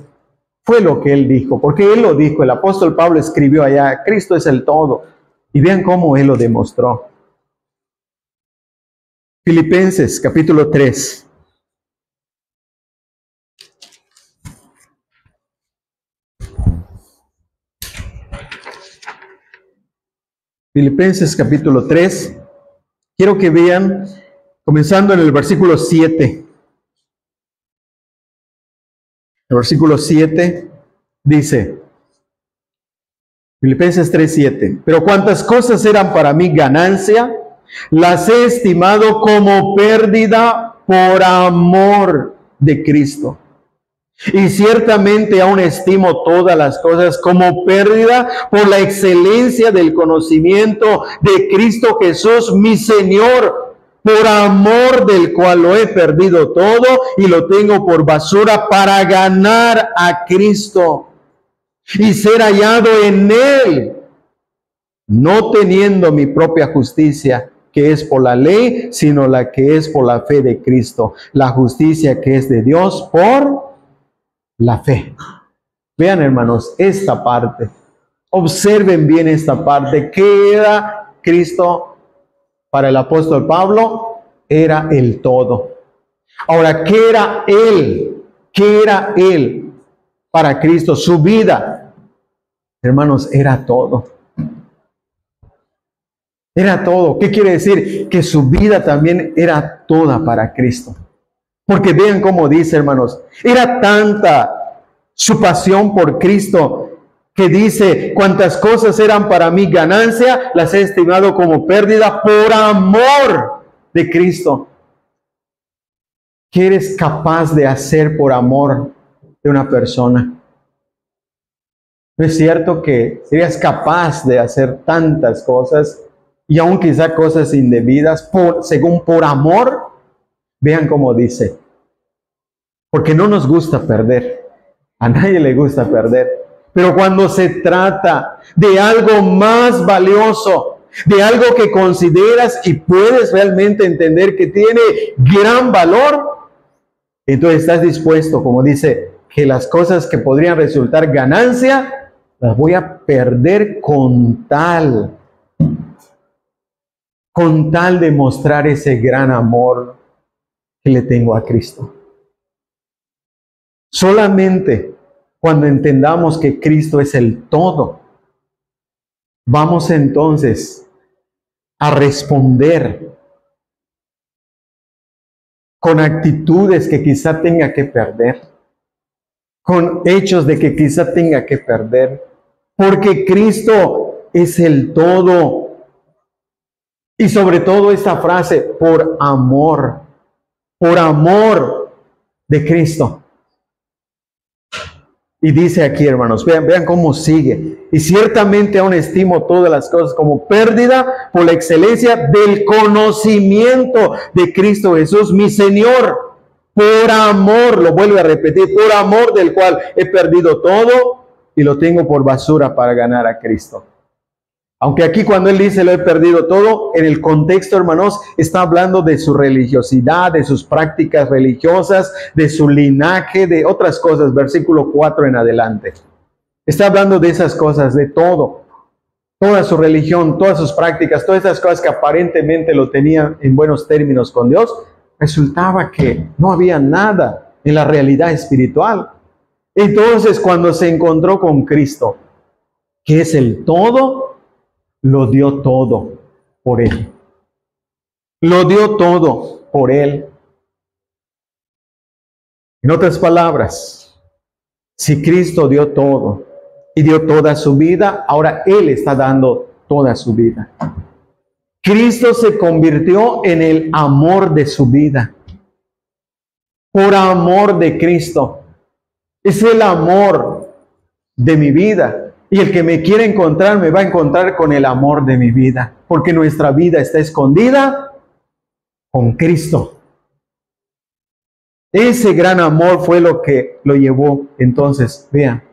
fue lo que Él dijo. Porque Él lo dijo, el apóstol Pablo escribió allá, Cristo es el todo. Y vean cómo Él lo demostró. Filipenses capítulo 3. Filipenses capítulo 3. Quiero que vean, comenzando en el versículo 7. El versículo 7 dice, Filipenses 3:7, pero cuantas cosas eran para mí ganancia, las he estimado como pérdida por amor de Cristo. Y ciertamente aún estimo todas las cosas como pérdida por la excelencia del conocimiento de Cristo Jesús, mi Señor, por amor del cual lo he perdido todo y lo tengo por basura para ganar a Cristo y ser hallado en Él, no teniendo mi propia justicia, que es por la ley, sino la que es por la fe de Cristo, la justicia que es de Dios por la fe. Vean, hermanos, esta parte. Observen bien esta parte. ¿Qué era Cristo para el apóstol Pablo? Era el todo. Ahora, ¿qué era Él? ¿Qué era Él para Cristo? Su vida, hermanos, era todo. Era todo. ¿Qué quiere decir? Que su vida también era toda para Cristo. Porque vean cómo dice, hermanos, era tanta su pasión por Cristo que dice, cuantas cosas eran para mí ganancia, las he estimado como pérdida por amor de Cristo. ¿Qué eres capaz de hacer por amor de una persona? ¿No es cierto que serías capaz de hacer tantas cosas y aún quizá cosas indebidas según por amor? Vean cómo dice, porque no nos gusta perder, a nadie le gusta perder, pero cuando se trata de algo más valioso, de algo que consideras y puedes realmente entender que tiene gran valor, entonces estás dispuesto, como dice, que las cosas que podrían resultar ganancia, las voy a perder con tal de mostrar ese gran amor que le tengo a Cristo. Solamente cuando entendamos que Cristo es el todo, vamos entonces a responder con actitudes que quizá tenga que perder, con hechos de que quizá tenga que perder, porque Cristo es el todo. Y sobre todo esta frase, por amor de Cristo. Y dice aquí, hermanos, vean cómo sigue. Y ciertamente aún estimo todas las cosas como pérdida por la excelencia del conocimiento de Cristo Jesús, mi Señor. Por amor, lo vuelvo a repetir, por amor del cual he perdido todo y lo tengo por basura para ganar a Cristo. Aunque aquí cuando él dice lo he perdido todo, en el contexto, hermanos, está hablando de su religiosidad, de sus prácticas religiosas, de su linaje, de otras cosas, versículo 4 en adelante. Está hablando de esas cosas, de todo. Toda su religión, todas sus prácticas, todas esas cosas que aparentemente lo tenían en buenos términos con Dios, resultaba que no había nada en la realidad espiritual. Entonces, cuando se encontró con Cristo, que es el todo, lo dio todo por Él. Lo dio todo por Él. En otras palabras, si Cristo dio todo y dio toda su vida, ahora Él está dando toda su vida. Cristo se convirtió en el amor de su vida. Por amor de Cristo. Es el amor de mi vida. Y el que me quiere encontrar, me va a encontrar con el amor de mi vida. Porque nuestra vida está escondida con Cristo. Ese gran amor fue lo que lo llevó. Entonces, vean,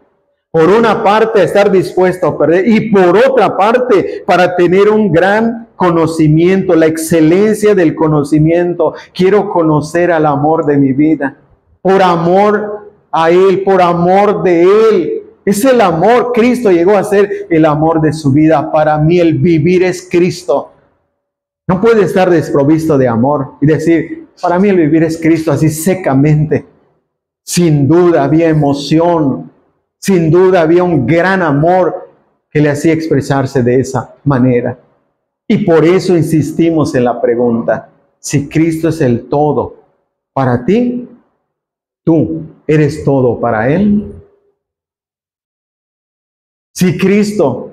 Por una parte, estar dispuesto a perder, y por otra parte, para tener un gran conocimiento, la excelencia del conocimiento. Quiero conocer al amor de mi vida, por amor a Él, por amor de Él. Es el amor. Cristo llegó a ser el amor de su vida. Para mí el vivir es Cristo. No puede estar desprovisto de amor y decir, para mí el vivir es Cristo, así secamente. Sin duda había emoción, sin duda había un gran amor que le hacía expresarse de esa manera. Y por eso insistimos en la pregunta, si Cristo es el todo para ti, ¿tú eres todo para Él? Si Cristo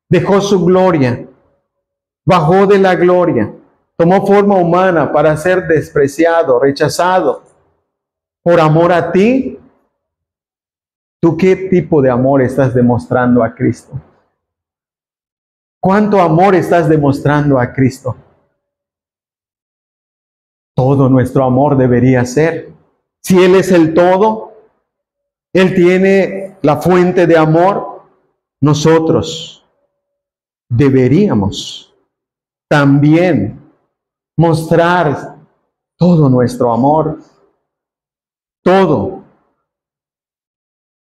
dejó su gloria, bajó de la gloria, tomó forma humana para ser despreciado, rechazado, por amor a ti, ¿tú qué tipo de amor estás demostrando a Cristo? ¿Cuánto amor estás demostrando a Cristo? Todo nuestro amor debería ser. Si Él es el todo, Él tiene la fuente de amor, nosotros deberíamos también mostrar todo nuestro amor. Todo.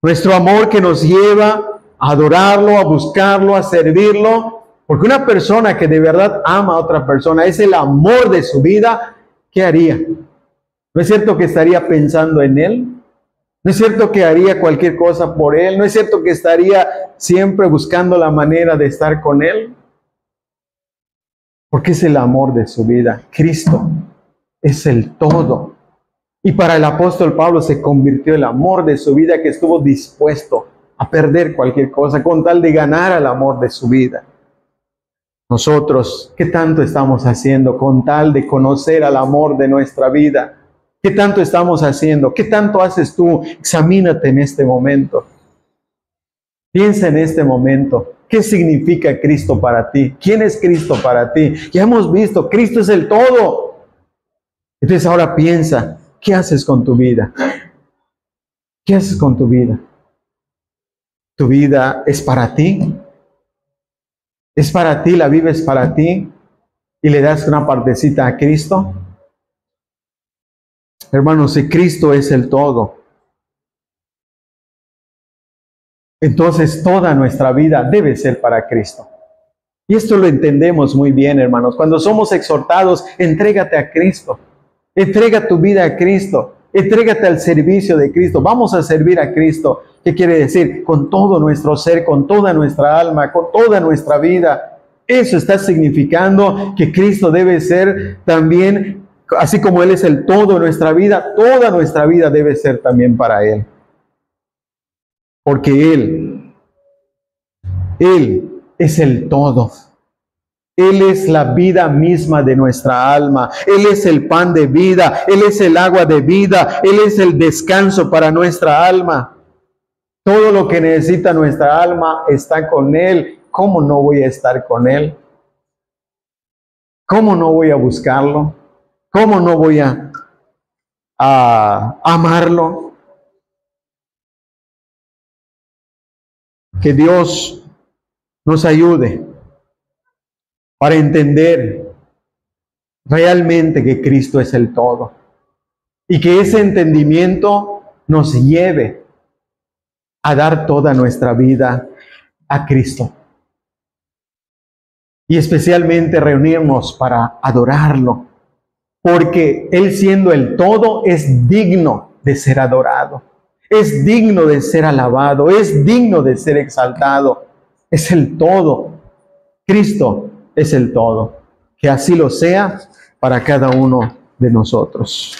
Nuestro amor que nos lleva a adorarlo, a buscarlo, a servirlo. Porque una persona que de verdad ama a otra persona, es el amor de su vida, ¿qué haría? ¿No es cierto que estaría pensando en Él? ¿No es cierto que haría cualquier cosa por Él? ¿No es cierto que estaría siempre buscando la manera de estar con Él? Porque es el amor de su vida. Cristo es el todo. Y para el apóstol Pablo se convirtió el amor de su vida, que estuvo dispuesto a perder cualquier cosa con tal de ganar al amor de su vida. Nosotros, ¿qué tanto estamos haciendo con tal de conocer al amor de nuestra vida? ¿Qué tanto estamos haciendo? ¿Qué tanto haces tú? Examínate en este momento. Piensa en este momento. ¿Qué significa Cristo para ti? ¿Quién es Cristo para ti? Ya hemos visto, Cristo es el todo. Entonces ahora piensa, ¿qué haces con tu vida? ¿Qué haces con tu vida? ¿Tu vida es para ti? ¿Es para ti? ¿La vives para ti? ¿Y le das una partecita a Cristo? Hermanos, si Cristo es el todo, entonces toda nuestra vida debe ser para Cristo. Y esto lo entendemos muy bien, hermanos. Cuando somos exhortados, entrégate a Cristo. Entrega tu vida a Cristo. Entrégate al servicio de Cristo. Vamos a servir a Cristo. ¿Qué quiere decir? Con todo nuestro ser, con toda nuestra alma, con toda nuestra vida. Eso está significando que Cristo debe ser también, así como Él es el todo de nuestra vida, toda nuestra vida debe ser también para Él. Porque Él es el todo. Él es la vida misma de nuestra alma. Él es el pan de vida. Él es el agua de vida. Él es el descanso para nuestra alma. Todo lo que necesita nuestra alma está con Él. ¿Cómo no voy a estar con Él? ¿Cómo no voy a buscarlo? ¿Cómo no voy a amarlo? Que Dios nos ayude para entender realmente que Cristo es el todo. Y que ese entendimiento nos lleve a dar toda nuestra vida a Cristo. Y especialmente reunirnos para adorarlo. Porque Él, siendo el todo, es digno de ser adorado. Es digno de ser alabado. Es digno de ser exaltado. Es el todo. Cristo es el todo. Que así lo sea para cada uno de nosotros.